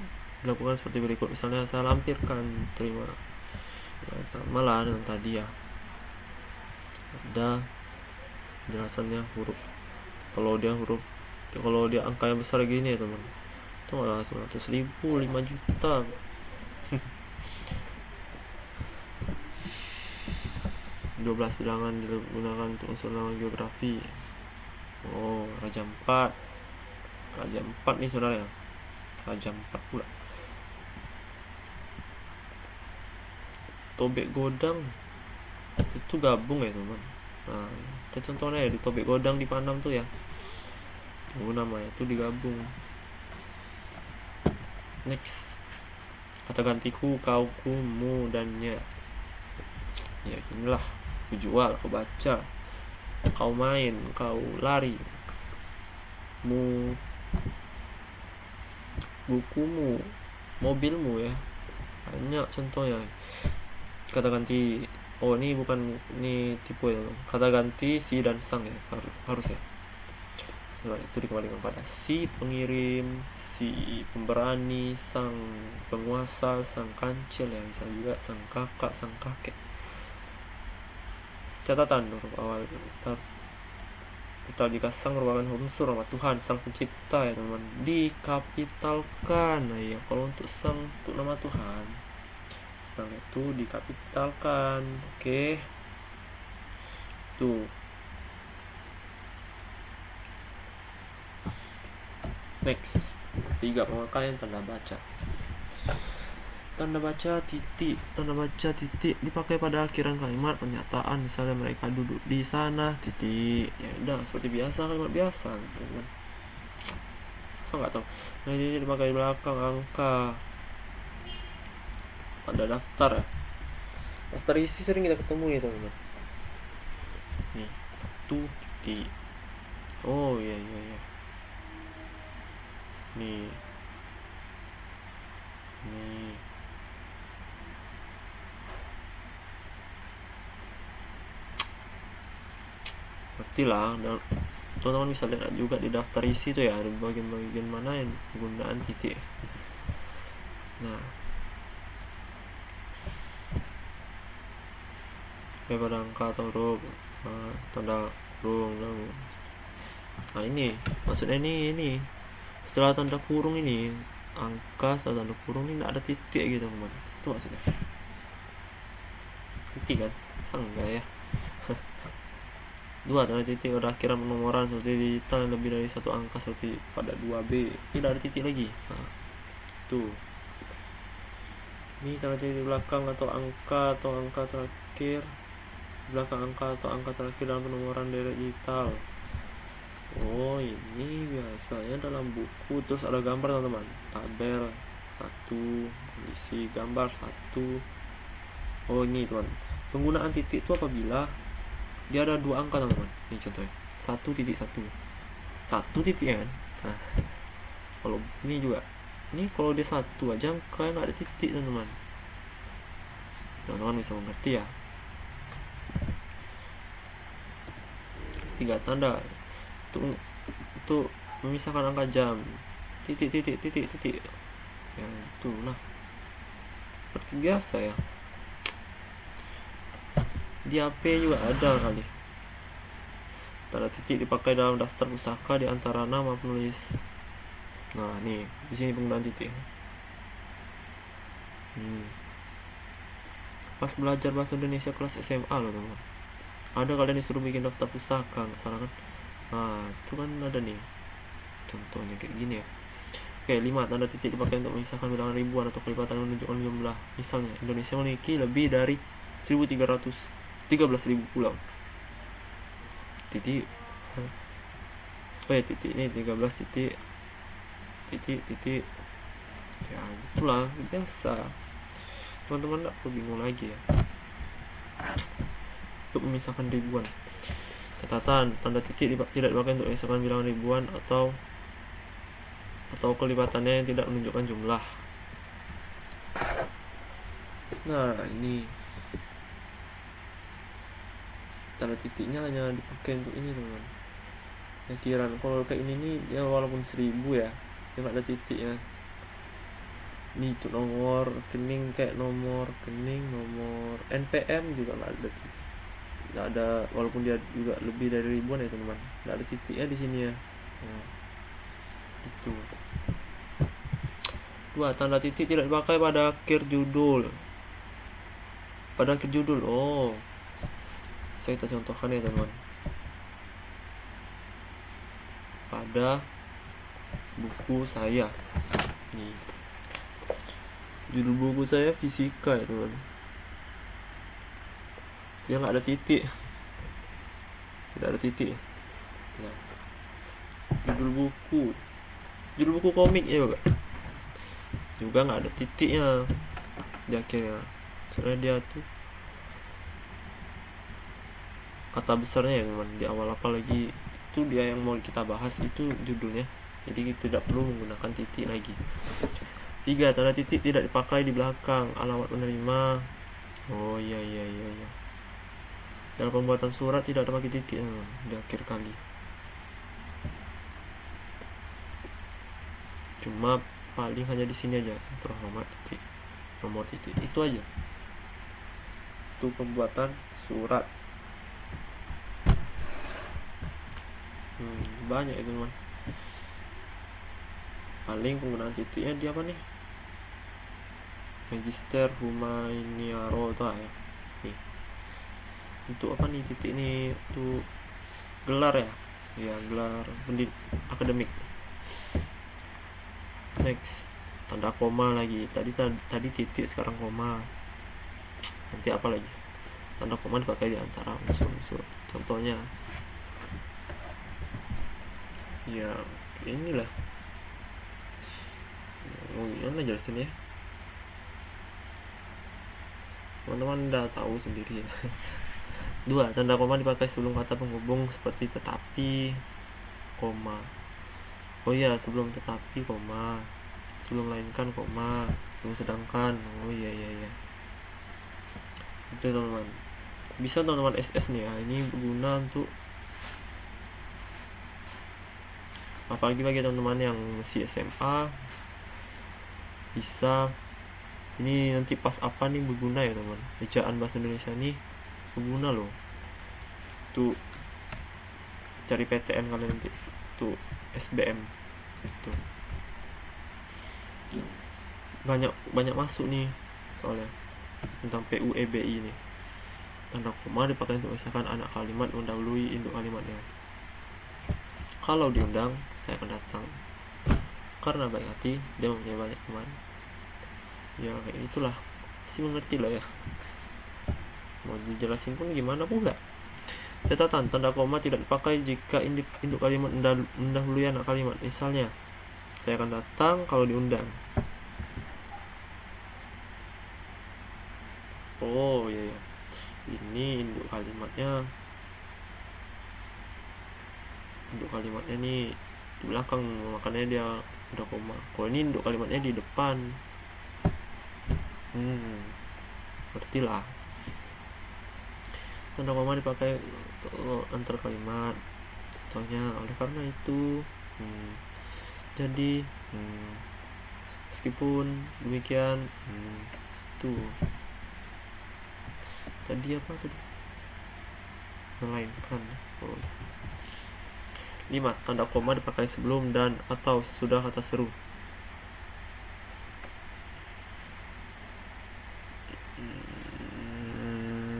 dilakukan seperti berikut. Misalnya saya lampirkan, terima. Ya, sama lah dengan tadi ya. Ada penjelasannya huruf. Kalau dia angka yang besar gini ya teman, itu malah 100.000, 5 juta. 12 bilangan digunakan untuk unsur nama geografi. Oh, Raja 4 nih saudara ya. Raja 4 pula. Tobek Godang itu gabung ya teman. Nah, kita contohnya ya di Tobek Godang di Panam tuh ya, namanya itu digabung. Next, kata gantiku, kau, ku, mu, dan nya. Ya inilah, ku jual, kau baca, kau main, kau lari, mu, bukumu, mobilmu ya. Banyak contohnya. Kata ganti, oh ini bukan, ini tipe ya, kata ganti si dan sang ya, harus ya. Nah, itu dikembalikan pada si pengirim, si pemberani, sang penguasa, sang kancil ya, bisa juga sang kakak, sang kakek. Catatan huruf awal kita jika sang merupakan unsur nama Tuhan, sang pencipta ya teman, dikapitalkan. Nah ya, kalau untuk sang, untuk nama Tuhan, sang itu dikapitalkan. Oke. Tuh. Next, 3. Pemakaian tanda baca. Tanda baca titik dipakai pada akhiran kalimat pernyataan. Misalnya mereka duduk di sana, titik. Ya udah, seperti biasa, kalimat biasa teman. Saya nggak tahu. Nah, ini dipakai di belakang angka pada daftar ya. Daftar isi sering kita ketemu ya teman. Nih, 1 titik. Oh iya. Nih. Ngerti lah. Teman-teman bisa lihat juga di daftar isi tuh ya, ada bagian-bagian mana yang penggunaan titik. Nah, pada angka atau huruf, tanda kurung. Nah ini maksudnya ini setelah tanda kurung ini, angka setelah tanda kurung ini tidak ada titik gitu teman. Itu maksudnya titik kan, enggak ya. 2. Tanda titik pada akhiran penomoran seperti digital yang lebih dari 1 angka seperti pada 2B, tidak ada titik lagi. Nah, tuh. Ini tanda titik di belakang atau angka terakhir, belakang angka atau angka terakhir dalam penomoran digital. Oh, ini biasanya dalam buku terus ada gambar teman-teman. Tabel 1, isi gambar 1. Oh, ini teman. Penggunaan titik itu apabila dia ada 2 angka teman-teman. Ini contohnya 1.1. 1 titik kan. Nah, kalau ini juga. Ini kalau dia 1 aja kan ada titik teman-teman. Teman-teman bisa mengerti ya. 3. Tanda untuk memisahkan angka jam, titik. Ya itu nah, seperti biasa ya. Di HP juga ada kali. Tanda titik dipakai dalam daftar pusaka di antara nama penulis. Nah nih, di sini penggunaan titik. Pas belajar bahasa Indonesia kelas SMA loh teman. Ada kalian disuruh bikin daftar pusaka, nggak salah kan? Nah itu kan ada nih contohnya kayak gini ya. Oke, 5. Tanda titik dipakai untuk memisahkan bilangan ribuan atau kelipatan menunjukkan jumlah. Misalnya Indonesia memiliki lebih dari 13.000 pulau. Titik. Oh ya, titik ini 13 titik. Ya itulah biasa. Teman-teman tak perlu bingung lagi ya. Untuk memisahkan ribuan. Catatan, tanda titik tidak dipakai untuk memisahkan bilangan ribuan atau kelipatannya yang tidak menunjukkan jumlah. Nah ini tanda titiknya hanya dipakai untuk ini teman. Akiran. Kalau kayak ini nih ya walaupun 1000 ya, dia nggak ada titiknya. Ini itu nomor rekening, kayak nomor rekening, nomor NPM juga nggak ada titik. Nggak ada, walaupun dia juga lebih dari ribuan ya teman, nggak ada titiknya di sini ya. Nah, itu. 2. Tanda titik tidak dipakai pada akhir judul. Pada akhir judul. Oh, saya kita contohkan ya teman. Pada buku saya. Nih. Judul buku saya fisika ya teman. Dia nggak ada titik. Tidak ada titik. Nah. Judul buku komik ya juga nggak ada titiknya di akhirnya, soalnya dia tuh kata besarnya ya teman di awal, apalagi itu dia yang mau kita bahas itu judulnya, jadi tidak perlu menggunakan titik lagi. 3. Tanda titik tidak dipakai di belakang alamat penerima. Oh iya. Dalam pembuatan surat tidak ada pakai titik di akhir kali, cuma paling hanya di sini aja nomor titik itu aja. Itu pembuatan surat. Banyak itu teman. Paling penggunaan titiknya di apa nih, Magister Humaniora itu ya. Nih untuk apa nih titik ini, untuk gelar ya, gelar akademik. Next, tanda koma lagi. Tadi titik, sekarang koma. Nanti apa lagi? Tanda koma dipakai di antara unsur-unsur. Contohnya, ya inilah. Mau gimana jelasin ya? Teman-teman udah tahu sendiri ya. 2. Tanda koma dipakai sebelum kata penghubung seperti tetapi, koma. Oh iya, sebelum tetapi, koma. Sebelum melainkan, koma. Sebelum sedangkan. Oh iya. Itu teman-teman. Bisa teman-teman SS nih ya. Ini berguna untuk apalagi bagi teman-teman yang masih SMA. Bisa. Ini nanti pas apa nih berguna ya teman. Ejaan bahasa Indonesia nih berguna loh. Tuh cari PTN kalian nanti. Tuh SBM itu banyak masuk nih soalnya tentang PUEBI ini. Tanda koma dipakai untuk memisahkan anak kalimat mendahului induk kalimatnya. Kalau diundang, saya akan datang karena baik hati dia mempunyai banyak teman. Ya kayak itulah, sih mengerti lah ya, mau dijelasin pun gimana pula. Catatan, tanda koma tidak dipakai jika induk kalimat mendahului anak kalimat. Misalnya, saya akan datang kalau diundang. Oh iya. Ini induk kalimatnya nih di belakang, makanya dia udah koma. Kalau ini induk kalimatnya di depan. Ngerti lah. Tanda koma dipakai antar kalimat. Contohnya, oleh karena itu, jadi, meskipun demikian, tuh. Tadi apa tadi? Melainkan. 5. Tanda koma dipakai sebelum dan atau sesudah kata seru.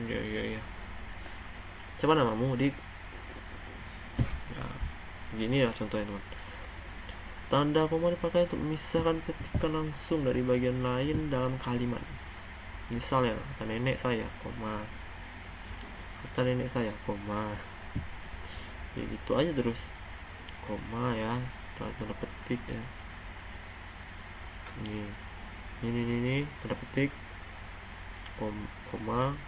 Ya. Siapa namamu, Dik? Ya, begini ya contohnya teman. Tanda koma dipakai untuk memisahkan ketikan langsung dari bagian lain dalam kalimat. Misalnya, kata nenek saya, koma. Kata nenek saya, koma. Ya gitu aja terus. Koma ya, setelah tanda petik ya. Ini tanda petik. Koma.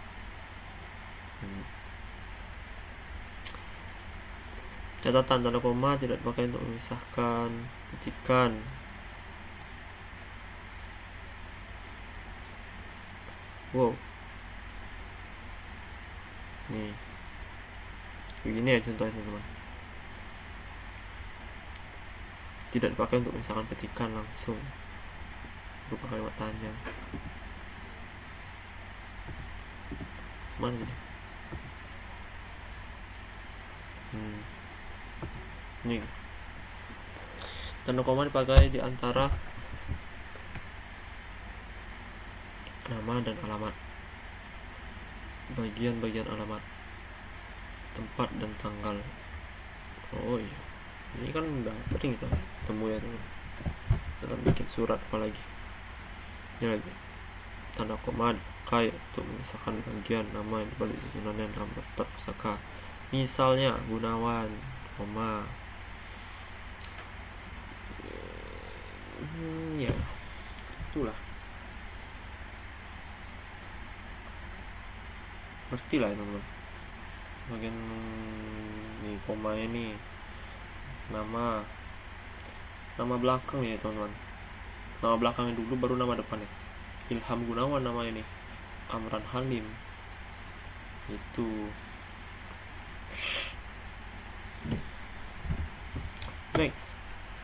Catatan, tanda koma tidak dipakai untuk memisahkan ketikan. Wow. Nih. Begini ya contohnya teman. tidak dipakai untuk misalkan petikan langsung berupa kalimat tanya. Mana jadi? Ini tanda koma dipakai di antara nama dan alamat, bagian-bagian alamat, tempat dan tanggal. Oh iya, ini kan udah sering kita temu ya teman, dalam bikin surat apalagi. Ini lagi tanda koma dipakai untuk memisahkan bagian nama yang dibalik susunannya dalam daftar pusaka. Misalnya Gunawan, koma. Ya, itulah. Ngerti lah ya teman. Bagian nih koma ini nama belakang ya teman-teman. Nama belakangnya dulu baru nama depannya. Ilham Gunawan nama ini, Amran Halim. Itu. Next,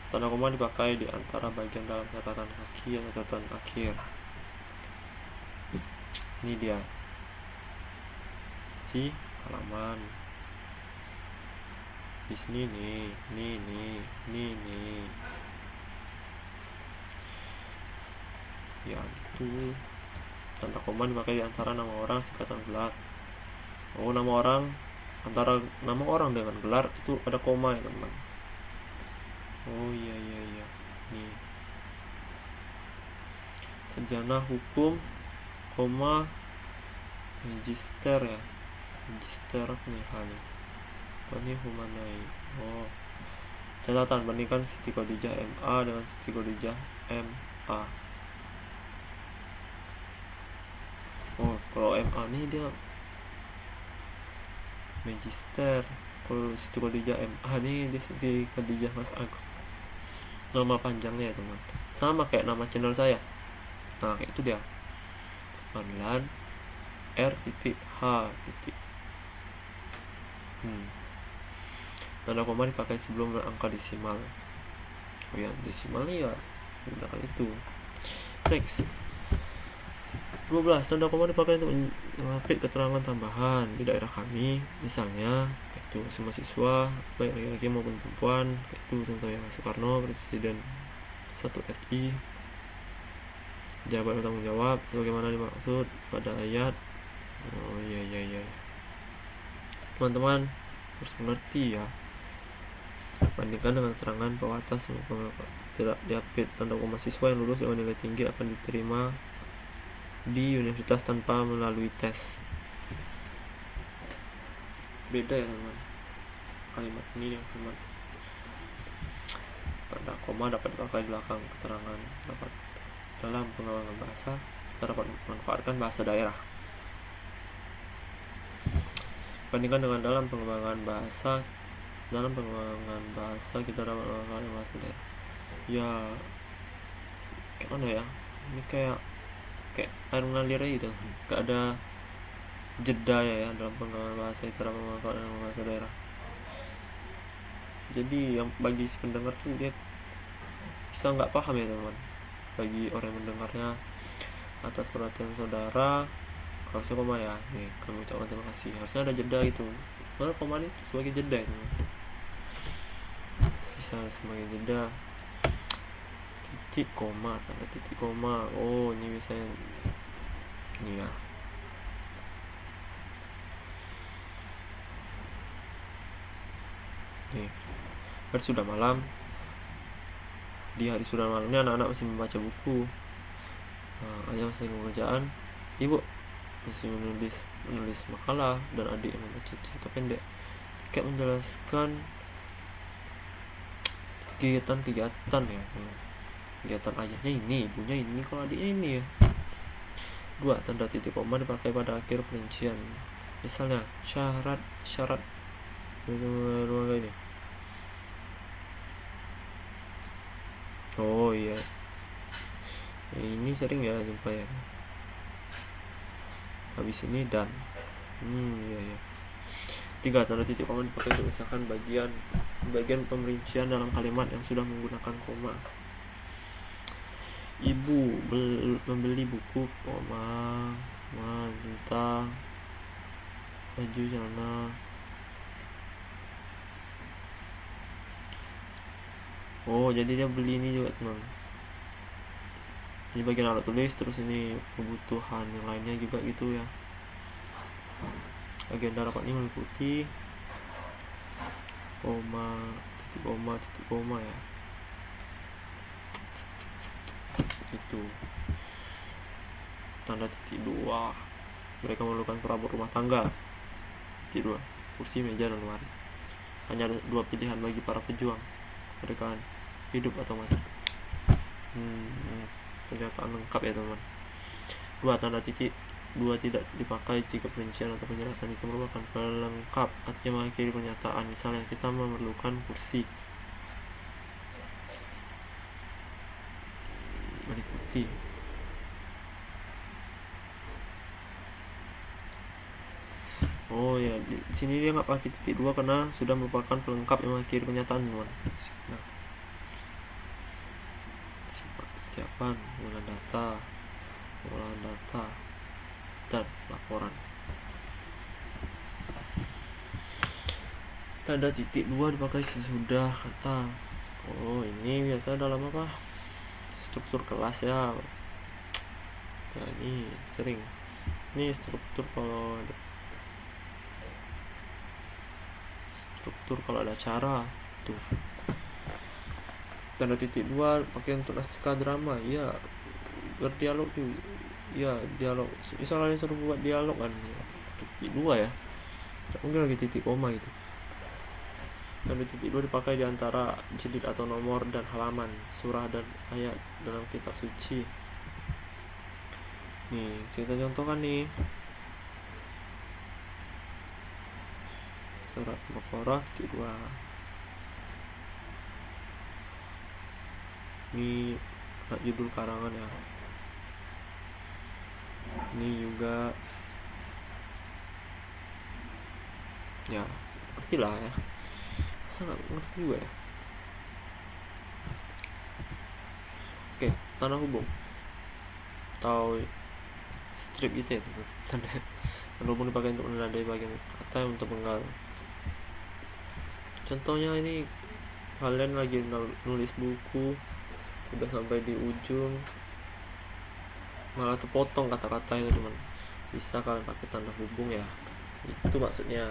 tanda koma dipakai di antara bagian dalam catatan kaki dan catatan akhir. Ini dia, si halaman. Di sini nih. Ya itu. Tanda koma dipakai di antara nama orang singkatan gelar. Oh, nama orang, antara nama orang dengan gelar itu ada koma ya teman. Oh iya. Nih. Sarjana hukum, koma, magister ya. Magister nih hani. Ini Humanai. Oh. Catatan bandingkan Siti Khadijah MA dengan Siti Khadijah MA. Oh, kalau MA nih dia magister. Kalau Siti Khadijah MA nih dia Siti Khadijah Mas Agung. Nama panjangnya ya teman, sama kayak nama channel saya. Nah kayak itu dia, Manlan R.H. Tanda koma dipakai sebelum berangka desimal. Oh ya, desimal ya menggunakan itu. Next, 12. Tanda koma dipakai untuk mengupdate keterangan tambahan di daerah kami. Misalnya itu semua siswa baik laki-laki maupun perempuan, itu contohnya Soekarno, Presiden 1 RI, jabat bertanggung jawab sebagaimana dimaksud pada ayat. Oh iya. Teman-teman harus mengerti ya. Bandingkan dengan keterangan bahwa atas tidak diupdate. Tanda koma siswa yang lulus dengan nilai tinggi akan diterima di universitas tanpa melalui tes. Beda ya teman kalimat ini yang teman. Tanda koma dapat dipakai di belakang keterangan dapat dalam pengembangan bahasa. Kita dapat memanfaatkan bahasa daerah. Bandingkan dengan dalam pengembangan bahasa. Dalam pengembangan bahasa kita dapat memanfaatkan bahasa daerah. Ya kayak mana ya, ini kayak air mengalir aja gitu, gak ada jeda ya dalam pengembangan bahasa kita dapat memanfaatkan bahasa daerah. Jadi yang bagi si pendengar tuh dia bisa nggak paham ya teman. Bagi orang yang mendengarnya, atas perhatian saudara, harusnya koma ya. Nih kami ucapkan terima kasih. Harusnya ada jeda gitu. Mana koma ini sebagai jeda itu. Bisa sebagai jeda. Titik koma, tanda titik koma. Oh ini bisa ini ya. Nih, hari sudah malam. Di hari sudah malam ini anak-anak masih membaca buku. Ayah masih pekerjaan, ibu masih menulis makalah, dan adik yang membaca cerita pendek. Kayak menjelaskan kegiatan ya. Kegiatan ayahnya ini, ibunya ini, kalau adiknya ini ya. 2. Tanda titik koma dipakai pada akhir perincian. Misalnya syarat rumah ini. Oh iya, ini sering ya jumpa ya. Habis ini dan iya. 3. Tanda titik koma dipakai untuk memisahkan bagian pemerincian dalam kalimat yang sudah menggunakan koma. Ibu membeli buku, koma, minta baju celana. Oh, jadi dia beli ini juga, teman. Ini bagian alat tulis, terus ini kebutuhan yang lainnya juga gitu ya. Agenda rapat ini meliputi titik koma ya. Itu. Tanda titik 2. Mereka memerlukan perabot rumah tangga. Titik 2. Kursi, meja, dan lemari. Hanya ada 2 pilihan bagi para pejuang. Mereka hidup atau mati. Pernyataan lengkap ya, teman. 2. Tanda titik 2 tidak dipakai jika perincian atau penjelasan itu merupakan pelengkap, artinya mengakhiri pernyataan. Misalnya, kita memerlukan kursi. Meliputi. Oh ya, di sini dia nggak pakai titik 2 karena sudah merupakan pelengkap yang mengakhiri pernyataan, teman. Nah, persiapan, pengolahan data, dan laporan. Tanda titik 2 dipakai sesudah kata. Oh, ini biasa dalam apa? Struktur kelas ya. Nah, ini sering. Ini struktur kalau ada acara tuh. Tanda titik 2 pakai untuk naskah drama, ya, berdialog tuh, ya, dialog. Misalnya suruh buat dialog kan, titik 2 ya, mungkin lagi titik koma gitu. Tanda titik 2 dipakai di antara jilid atau nomor dan halaman, surah dan ayat dalam kitab suci. Nih, kita contohkan nih. Surat Al-Baqarah titik 2. Ini judul karangan ya. Ini juga ya, ngerti lah ya. Masa nggak ngerti juga ya. Oke, tanda hubung atau strip gitu ya, tanda hubung dipakai untuk menandai bagian kata untuk penggal. Contohnya ini, kalian lagi nulis buku, udah sampai di ujung malah terpotong kata-kata itu, teman. Bisa kalian pakai tanda hubung ya, itu maksudnya.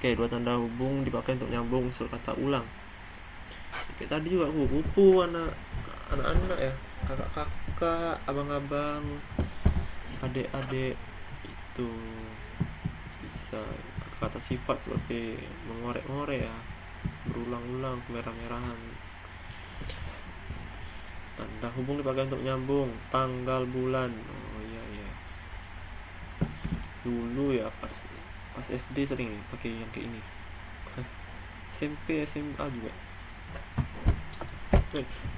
Oke, 2 tanda hubung dipakai untuk nyambung unsur kata ulang. Kayak tadi juga kupu-kupu, anak-anak ya, kakak-kakak, abang-abang, adik-adik, itu bisa kata sifat seperti mengorek-ngorek ya, berulang-ulang, kemerah-merahan. Tanda hubung dipakai untuk nyambung tanggal bulan. Oh iya. Dulu ya pas SD sering pakai yang kayak ini. SMP, SMA juga. Next.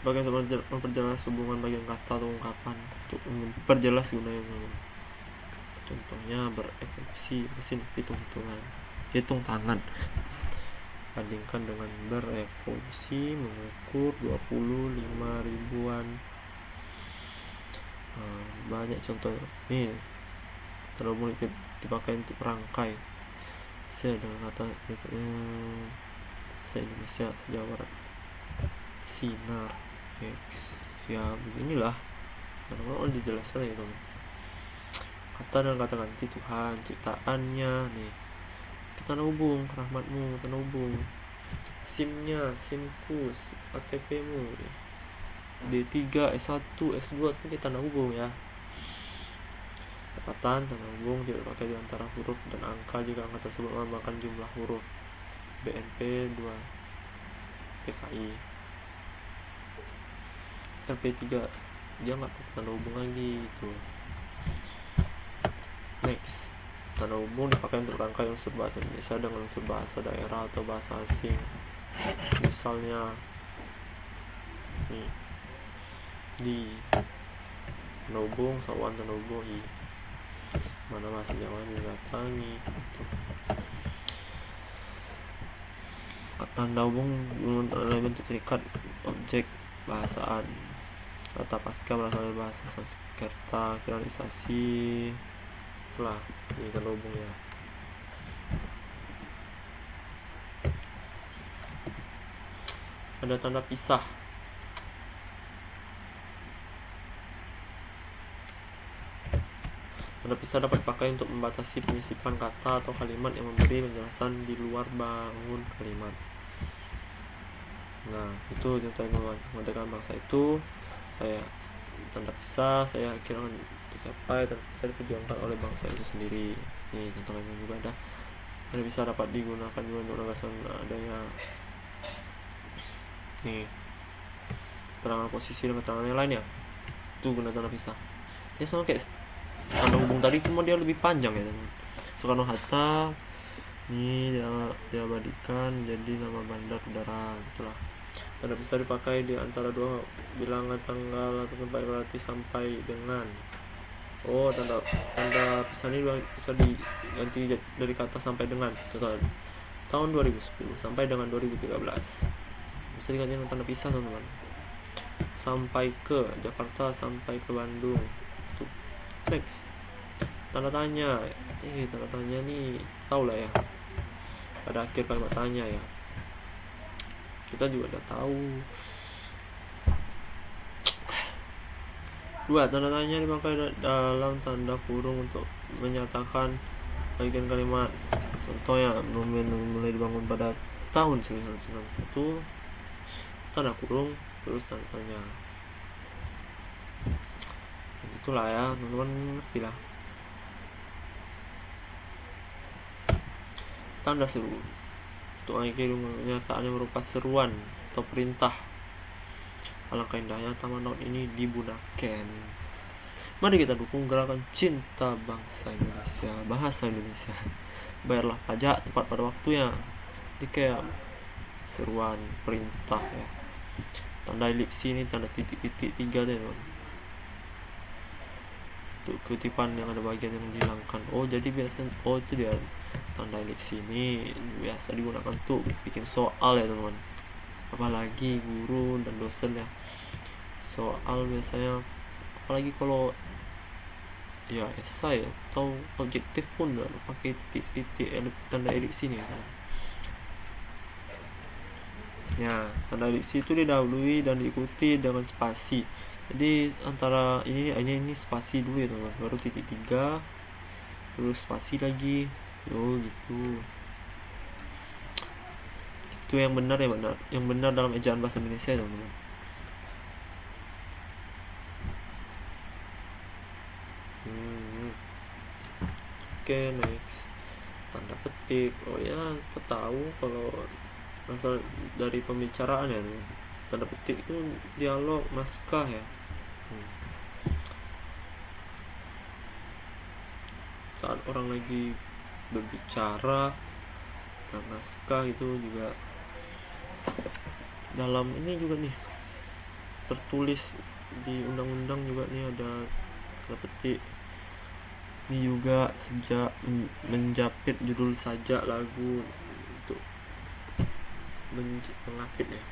Bagian untuk memperjelas hubungan bagian kata atau ungkapan, untuk memperjelas gunanya. Contohnya berefleksi mesin hitung tangan, bandingkan dengan berevolusi mengukur 25 ribuan. Banyak contoh nih. Terlalu dipakai untuk rangkai saya dengan kata se-Indonesia, Jawa Barat, sinar, X, ya beginilah. Kalau dijelaskan ya, teman. Kata dan kata ganti Tuhan, ciptaannya nih. Kita hubung rahmatmu, kita hubung SIM-nya, SIM-ku, KTP-mu, D3, S1, S2 itu kita hubung ya. Kepatan tanda hubung tidak pakai di antara huruf dan angka jika angka tersebut melambangkan jumlah huruf. BNP 2 PKI. LP3 dia nggak pakai tanda hubung lagi itu. Next, tanda hubung dipakai untuk rangkai unsur bahasa Indonesia dengan unsur bahasa daerah atau bahasa asing. Misalnya nih, di tanda hubung sawan, tanda hubung i, mana bahasa Jawa mendatangi gitu. Tanda hubung adalah bentuk terikat objek bahasaan. Kata pasca berasal dari bahasa Sanskerta, finalisasi. Itulah ini tanda hubung ya. Ada tanda pisah. Tanda pisah dapat dipakai untuk membatasi penyisipan kata atau kalimat yang memberi penjelasan di luar bangun kalimat. Nah, itu contohnya kemerdekaan bangsa itu saya tanda pisah saya kira tercapai, tanda pisah diperjuangkan oleh bangsa itu sendiri. Nih contohnya juga ada. Tanda pisah dapat digunakan juga untuk menegaskan adanya nih keterangan posisi dan keterangan yang lain ya. Itu guna tanda pisah. Ya sama kayak tanda hubung tadi, cuma dia lebih panjang ya. Soekarno Hatta ini dia abadikan jadi nama bandar udara, itulah. Tanda pisah dipakai di antara dua bilangan tanggal atau tempat relatif sampai dengan. Oh, tanda pisah ini bisa diganti dari kata sampai dengan. Contoh tahun 2010 sampai dengan 2013. Bisa diganti dengan tanda pisah, teman-teman. Sampai ke Jakarta, sampai ke Bandung. Tuh. Next. Tanda tanya. Tanda tanya nih tahu lah ya. Pada akhir kalimat tanya ya. Kita juga udah tahu. Dua, tanda tanya dipakai dalam tanda kurung untuk menyatakan bagian kalimat. Contohnya, monumen mulai dibangun pada tahun 1961, tanda kurung, terus tanda tanya. Itulah ya, teman-teman ngerti lah. Tanda seru untuk mengakhiri pernyataan yang berupa seruan atau perintah. Alangkah indahnya taman laut ini dibudakan. Mari kita dukung gerakan cinta bangsa Indonesia, bahasa Indonesia. Bayarlah pajak tepat pada waktunya. Ini kayak seruan perintah ya. Tanda elipsi ini tanda titik-titik 3 deh, teman. Untuk kutipan yang ada bagian yang dihilangkan. Oh, jadi biasa itu dia tanda elipsi ini biasa digunakan untuk bikin soal ya, teman. Apalagi guru dan dosen ya. Soal biasanya, apalagi kalau ya esai atau objektif pun udah pakai titik-titik tanda elipsi ini ya. Ya, tanda elipsi itu didahului dan diikuti dengan spasi. Jadi antara ini spasi dulu ya, teman. Baru titik 3, terus spasi lagi. Gitu. Itu yang benar ya, benar. Yang benar dalam ejaan bahasa Indonesia, teman-teman. Oke, next. Tanda petik. Oh ya, kita tahu kalau asal dari pembicaraan ya, teman. Tanda petik itu dialog, naskah ya. Saat orang lagi berbicara, dan naskah itu juga dalam ini juga nih tertulis di undang-undang juga nih ada tanda petik. Ini juga sejak menjapit judul sajak lagu untuk mengapit ya.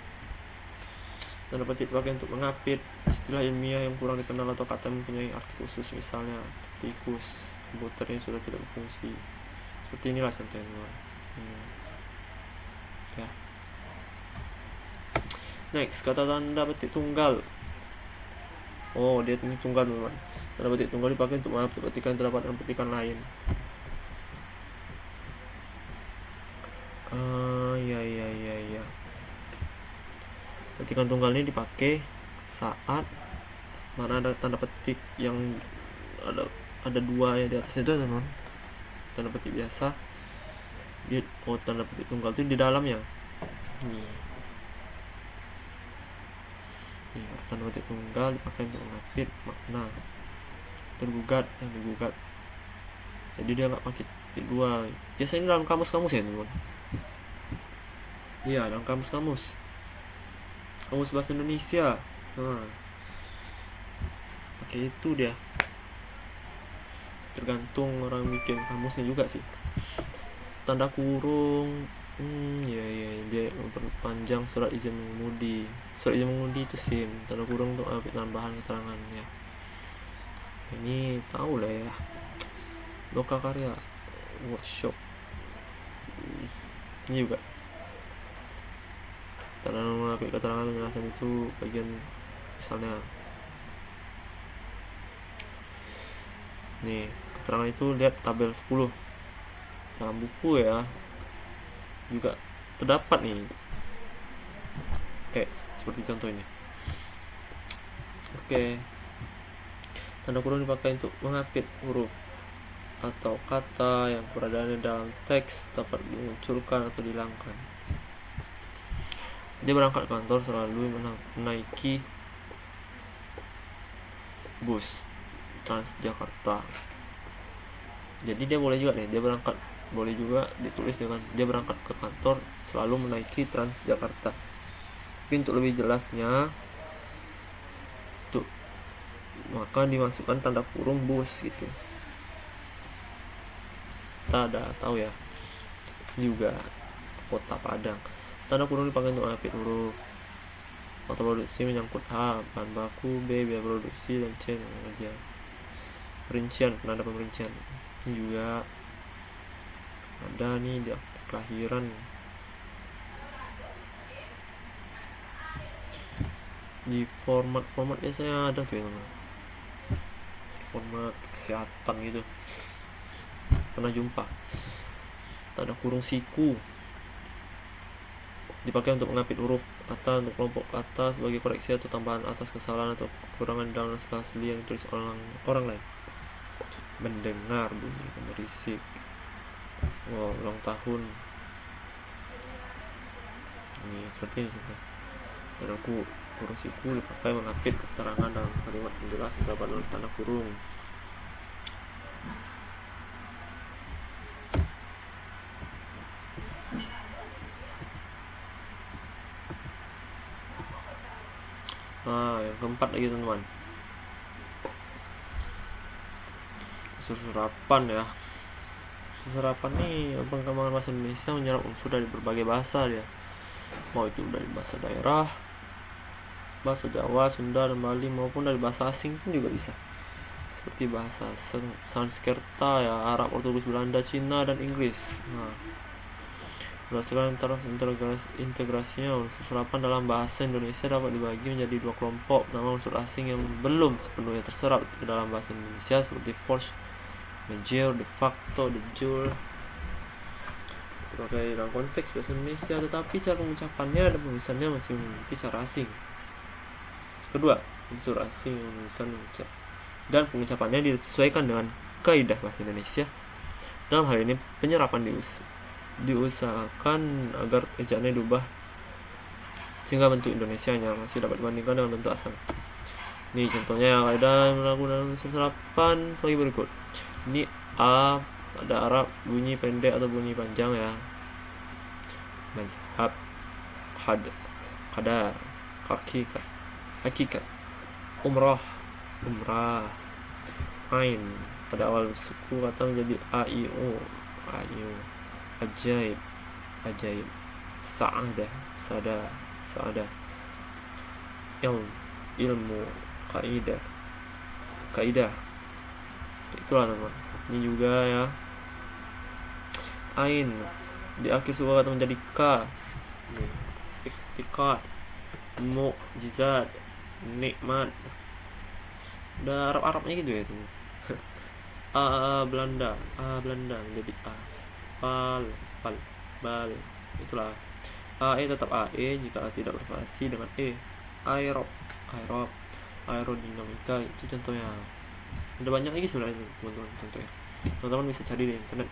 Tanda petik dipakai untuk mengapit istilah ilmiah yang kurang dikenal atau kata mempunyai arti khusus, misalnya tikus, komputer yang sudah tidak berfungsi. Seperti inilah contohnya. Ya. Next, kata tanda petik tunggal. Oh, dia ini tunggal, teman. Tanda petik tunggal dipakai untuk menghapus petikan terdapat dalam petikan lain. Ya. Petikan tunggal ini dipakai saat mana ada tanda petik yang ada dua ya di atasnya itu, teman. Tanda petik biasa. Tanda petik tunggal itu di dalamnya. Tanda petik tunggal dipakai untuk mengapit makna tergugat yang digugat. Jadi dia nggak pakai titik dua. Biasanya dalam kamus-kamus ya, teman. Iya, dalam kamus bahasa Indonesia. Pakai itu dia. tergantung orang bikin kamusnya juga sih. Tanda kurung, ya dia memperpanjang surat izin mengemudi. Surat izin mengemudi itu SIM, tanda kurung untuk ambil tambahan keterangannya. Ini tahu lah ya, Lokakarya Workshop. Ini juga tanda mengambil keterangan penjelasan itu bagian misalnya nih, keterangan itu lihat tabel 10 dalam buku ya, juga terdapat nih kayak seperti contoh ini. Oke, tanda kurung dipakai untuk mengapit huruf atau kata yang keberadaannya dalam teks dapat dimunculkan atau dihilangkan. Dia berangkat ke kantor selalu menaiki bus Transjakarta. Jadi dia boleh juga nih, dia berangkat, boleh juga ditulis dengan dia berangkat ke kantor selalu menaiki Transjakarta. Tapi untuk lebih jelasnya tuh, maka dimasukkan tanda kurung bus gitu. Kita ada tahu ya, juga Kota Padang. Tanda kurung dipakai untuk mengapit huruf atau produksi menyangkut H, bahan baku, B, biaya produksi, dan C, kerja. Perincian, penanda pemerincian. Ini juga ada nih di akte kelahiran. Di format biasanya ada tuh ya teman. Format kesehatan gitu. Pernah jumpa. Tanda kurung siku dipakai untuk mengapit huruf kata untuk kelompok kata sebagai koreksi atau tambahan atas kesalahan atau kekurangan dalam naskah asli yang ditulis orang lain. Mendengar bunyi berisik, ulang tahun, ini seperti ini contoh. Dan kurung siku dipakai mengapit keterangan dalam kalimat penjelas terdapat dalam tanda kurung. Nah, yang keempat lagi teman-teman, serapan ya. Serapan nih perkembangan bahasa Indonesia menyerap unsur dari berbagai bahasa dia, mau itu dari bahasa daerah, bahasa Jawa, Sunda, dan Bali, maupun dari bahasa asing pun juga bisa, seperti bahasa Sanskerta ya, Arab, Portugis, Belanda, Cina, dan Inggris. Nah, berdasarkan integrasinya, unsur serapan dalam bahasa Indonesia dapat dibagi menjadi dua kelompok. Pertama, unsur asing yang belum sepenuhnya terserap ke dalam bahasa Indonesia seperti force majeure, de facto, de jure, dipakai dalam konteks bahasa Indonesia, tetapi cara pengucapannya dan penulisannya masih memiliki cara asing. Kedua, unsur asing yang penulisan dan pengucapannya disesuaikan dengan kaidah bahasa Indonesia. Dalam hal ini, penyerapan diusahakan agar ejaannya diubah sehingga bentuk Indonesianya masih dapat dibandingkan dengan bentuk asal. Ini contohnya kaidah melakukan unsur serapan sebagai berikut. Ini A pada Arab bunyi pendek atau bunyi panjang ya. Mazhab, qadar, hakikat, umrah, ain pada awal suku kata menjadi aiu, ajaib, sa'adah, ilmu, kaidah. Itulah teman. Ini juga ya. Ain di akhir suku kata menjadi ka. Iktiqad, mukjizat, nikmat. Udah Arab-Arabnya gitu ya teman. Belanda menjadi A. Bal. Itulah. AE tetap AE jika tidak bervariasi dengan E. Aerodinamika itu contohnya. Ada banyak lagi sebenarnya teman-teman contohnya. Teman-teman bisa cari di internet.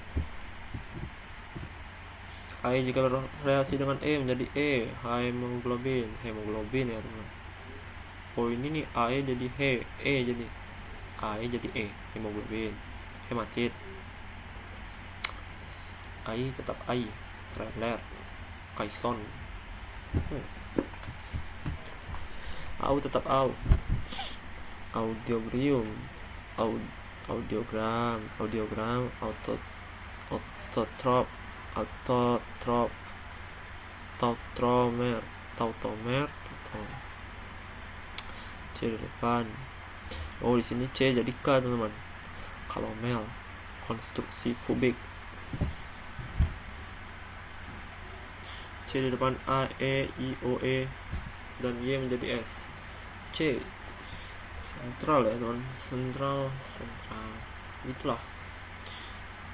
AE jika bervariasi dengan E menjadi E. Hemoglobin ya teman. Oh ini nih AE jadi He, E jadi AE jadi E, hemoglobin. Hematit. AI tetap AI, trailer, kaison. Au tetap au, audiobrium, audiogram, autotrop, tautomer, C di depan. Oh, di sini C jadi K, teman-teman. Kalau mel, konstruksi kubik. C di depan A, E, I, O, E, dan Y menjadi S. C sentral ya, teman. Sentral. Itulah.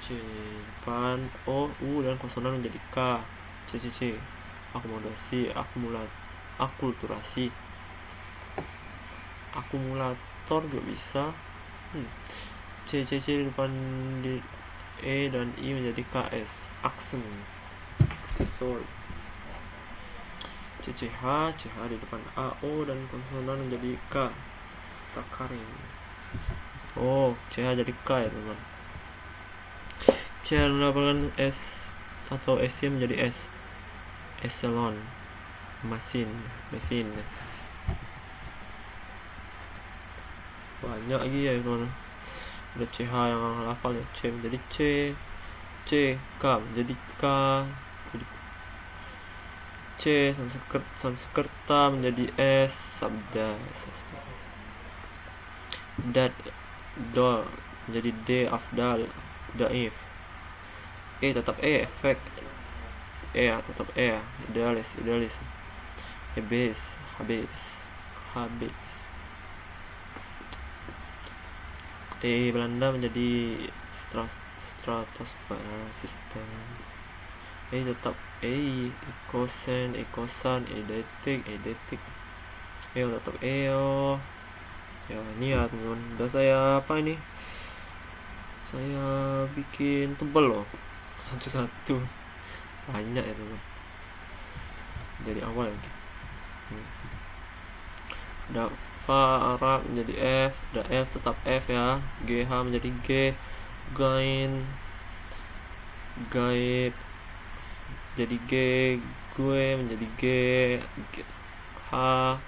C depan O, U, dan konsonan menjadi K. C. Akomodasi, akulturasi, akumulator juga bisa. C di depan di E dan I menjadi KS. Aksen, aksesor. CH di depan A, O, dan konsonan menjadi K. Sakarin. Oh, CH jadi K ya, teman. C mendapatkan S atau SC menjadi S. Eselon, mesin. Banyak lagi ya, teman. Ada CH yang hafal ya. C menjadi C, K menjadi K, jadi C. Sanskerta menjadi S. Sabda, dol menjadi D. Afdal, daif. E tetap E, efek. E tetap E, idealis. Habis. E Belanda menjadi stratosfer, sistem. E tetap E, ekosan, eidetik. E tetap EO. Ya, ini ya, teman. Udah saya bikin tebel loh, satu-satu. Banyak ya, teman. Dari awal lagi. Ada Fa Arab menjadi F, ada F tetap F ya. GH menjadi G, gaib jadi G, gue menjadi G, H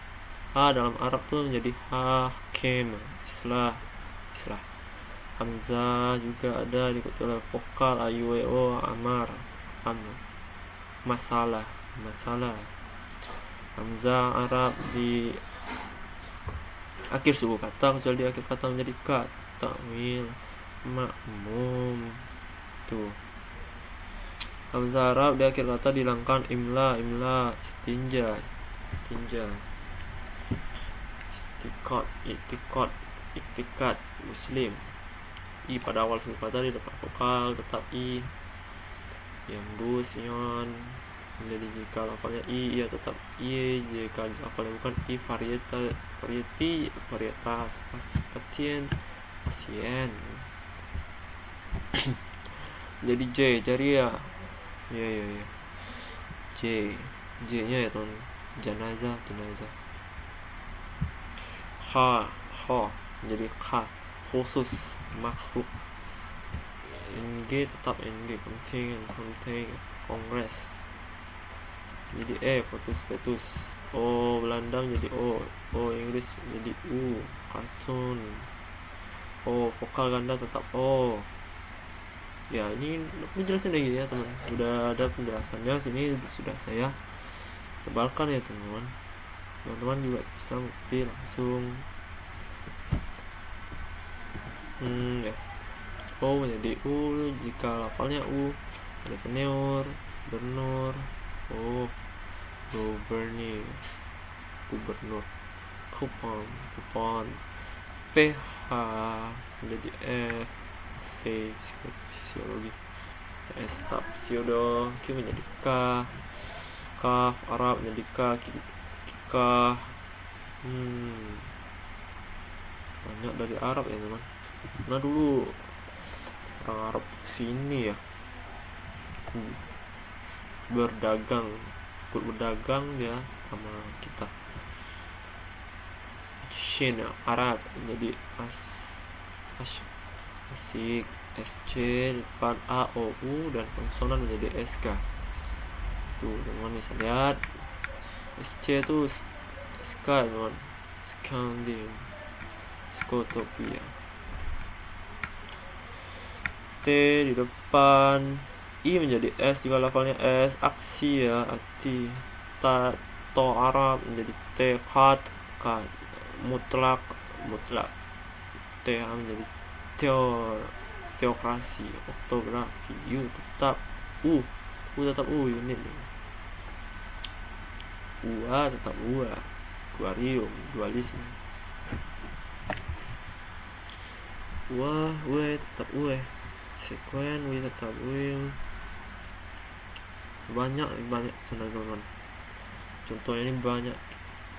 dalam Arab tuh menjadi hakim, islah. Hamzah juga ada diikuti oleh vokal ayueo, amar, masalah. Hamzah Arab di akhir suku kata, kecuali di akhir kata menjadi ka. Takwil, makmum. Tuh. Hamzah Arab di akhir kata dihilangkan. Imla, istinja. Iktikad, muslim. I pada awal suku kata di depan vokal tetap I. Yambus, ion. Jadi jika lafalnya I, ia tetap I. Jika lafalnya bukan I, varietas, pasien. Jadi J, jariah. Iya. J nya ya, teman. Jenazah. H jadi K, khusus, makhluk. NG tetap NG, penting, kongres. Jadi E, fetus. O Belanda jadi O Inggris jadi U, kartun. O vokal ganda tetap O. Ya, ini penjelasan lagi ya, teman. Sudah ada penjelasannya, sini sudah saya tebalkan ya, teman-teman juga bisa bukti langsung. Ya. O menjadi U jika lafalnya U. Ada bernur. O gubernur. Kupon. PH menjadi F. C fisiologi. S tab pseudo. Q menjadi K. Kaf Arab menjadi K. Kikah. Banyak dari Arab ya, teman. Nah, dulu orang Arab sini ya berdagang dia sama kita. Shin Arab jadi asik. SC depan A, O, U, dan konsonan menjadi SK. Tuh, teman bisa lihat SC itu SK, teman. Skandin, Skotopia. T di depan, I menjadi S jika lafalnya S. Aksi ya, ati. To Arab menjadi T. Khat, mutlak, T menjadi teokrasi. Oktografi, U tetap U tetap unit. UA tetap UA. Aquarium, dualisme. W tetap W. Sekuen, W tetap W. Banyak teman-teman. Contohnya ini banyak.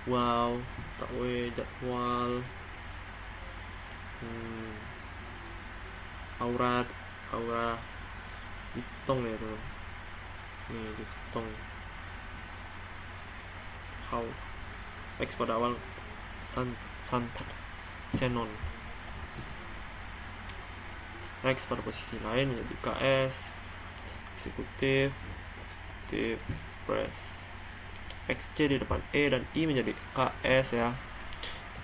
Wow, tetap W. Jadwal, aura hitung ya tuh. Nih hitung. How X pada awal santar xenon. X pada posisi lain menjadi KS, eksekutif, express. XC di depan E dan I menjadi KS ya.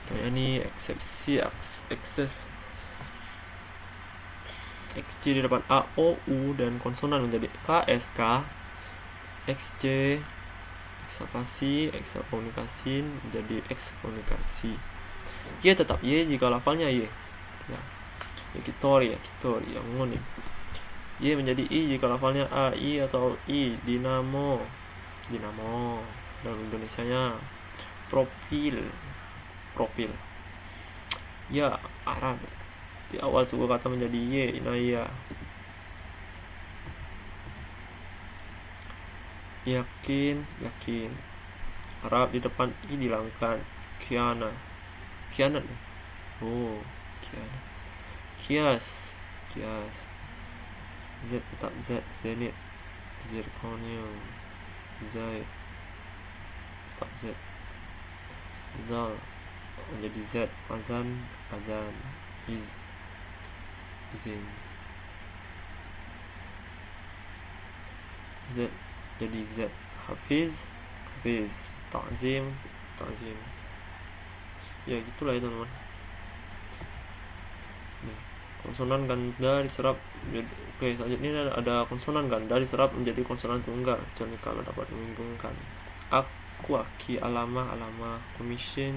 Contohnya ini eksepsi, akses. XC di depan A, O, U dan konsonan menjadi KSK. XC eksapasi, eksakomunikasi menjadi ekskomunikasi. Y tetap Y jika lafalnya Y ya. Yakitori yang ngonim. Y menjadi I jika lafalnya A, I atau I. Dinamo dalam Indonesianya. Profil ya, Arab di awal suku kata menjadi Y. Inaya. Yakin Arab di depan I dihilangkan. Khianat Kias Z tetap Z. Zenit, zirconium, Zaid tetap Z. Zal menjadi Z. Azan, izin. Z jadi Z. Hafiz, Ta'zim. Ya gitulah ya teman-teman. Konsonan ganda diserap. Oke, selanjutnya ada konsonan ganda diserap menjadi konsonan tunggal kecuali kalau dapat membingungkan. Aku, aki, alama, komisi.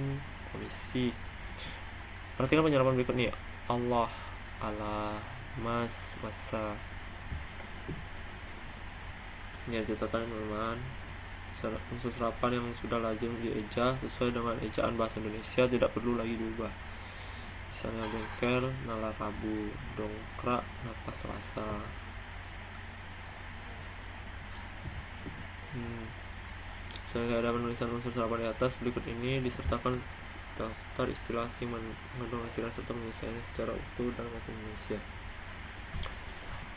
Perhatikan penyerapan berikut nih. Allah, masa. Ini ada catatan teman-teman. Unsur serapan yang sudah lazim dieja sesuai dengan ejaan bahasa Indonesia tidak perlu lagi diubah. Misalnya bengkel, nalar rabu, dongkrak, napas rasa. Sesuai ada penulisan unsur serapan di atas, berikut ini disertakan daftar istilah asing mengandung akhiran serta menyelesaikannya secara utuh dalam bahasa Indonesia.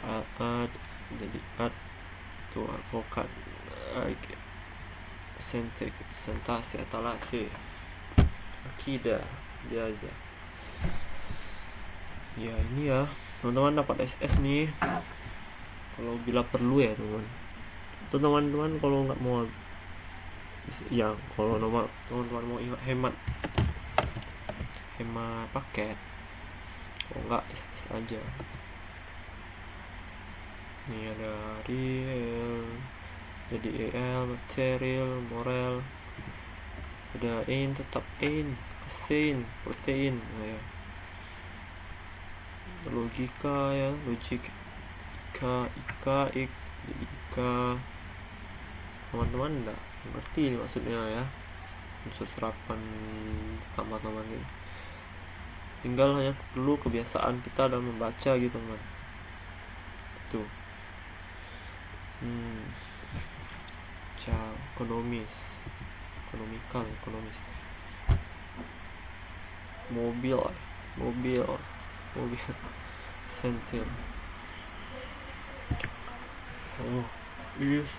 Ad jadi ad itu advokat, sentasi, etalase, akidah, jaza. Ya ini ya teman-teman dapat SS nih kalau bila perlu ya teman-teman. Kalau nggak mau ya, kalau teman-teman mau hemat paket, kalau nggak SS aja. Ini ada real jadi EL, material, moral. Ada tetap asin, protein ya. Logika ya, ika. Teman-teman enggak ngerti ini maksudnya ya, unsur serapan tambah-tambah ini. Tinggal hanya perlu kebiasaan kita dalam membaca gitu teman. Tuh. Ekonomis. Mobil sentil. Is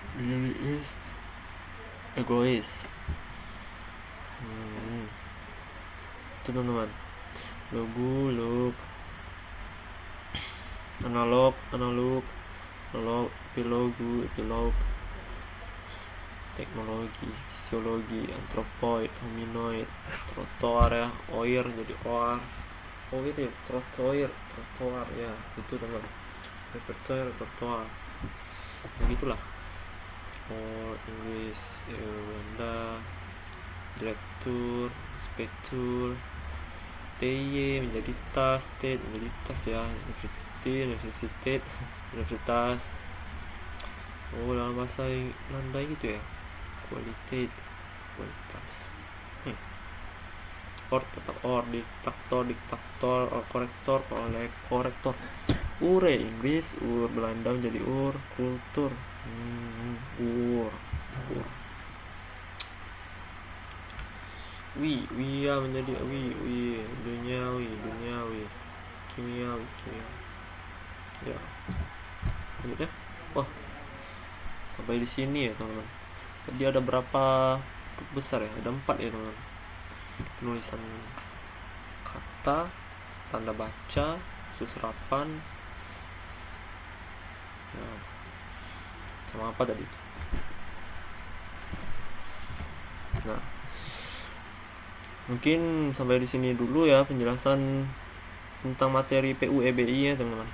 egois. Itu teman-teman. Look. Analog, epilog. Teknologi, fisiologi, antropoid, hominoid, trotoar ya, oir jadi oar ya, trotoar ya, itu teman. repertoire begitulah. Oh, Inggris, Belanda, direktur, inspektur, TY menjadi tas, state menjadi tas ya, universitas. Oh, dalam bahasa Belanda gitu ya, kualitas. Tetap diktator, korektor. Ure Inggris, Belanda menjadi kultur. Wia menjadi duniawi, kimiawi. Ya, lanjut ya. Wah, sampai di sini ya teman-teman. Jadi ada berapa besar ya? Ada 4 ya teman-teman. Penulisan kata, tanda baca, suserapan, ya, sama apa tadi? Nah, mungkin sampai di sini dulu ya penjelasan tentang materi PUEBI ya teman-teman.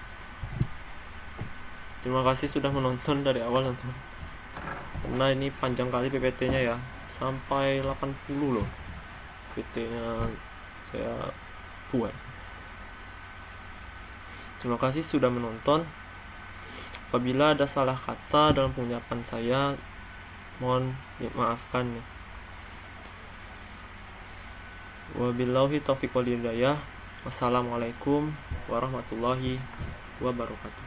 Terima kasih sudah menonton dari awal teman-teman. Karena ini panjang kali PPT-nya ya, sampai 80 loh. PPT-nya saya buat. Terima kasih sudah menonton. Apabila ada salah kata dalam pengucapan saya, mohon dimaafkan ya. Wabillahi taufiq wal hidayah. Wassalamualaikum warahmatullahi wabarakatuh.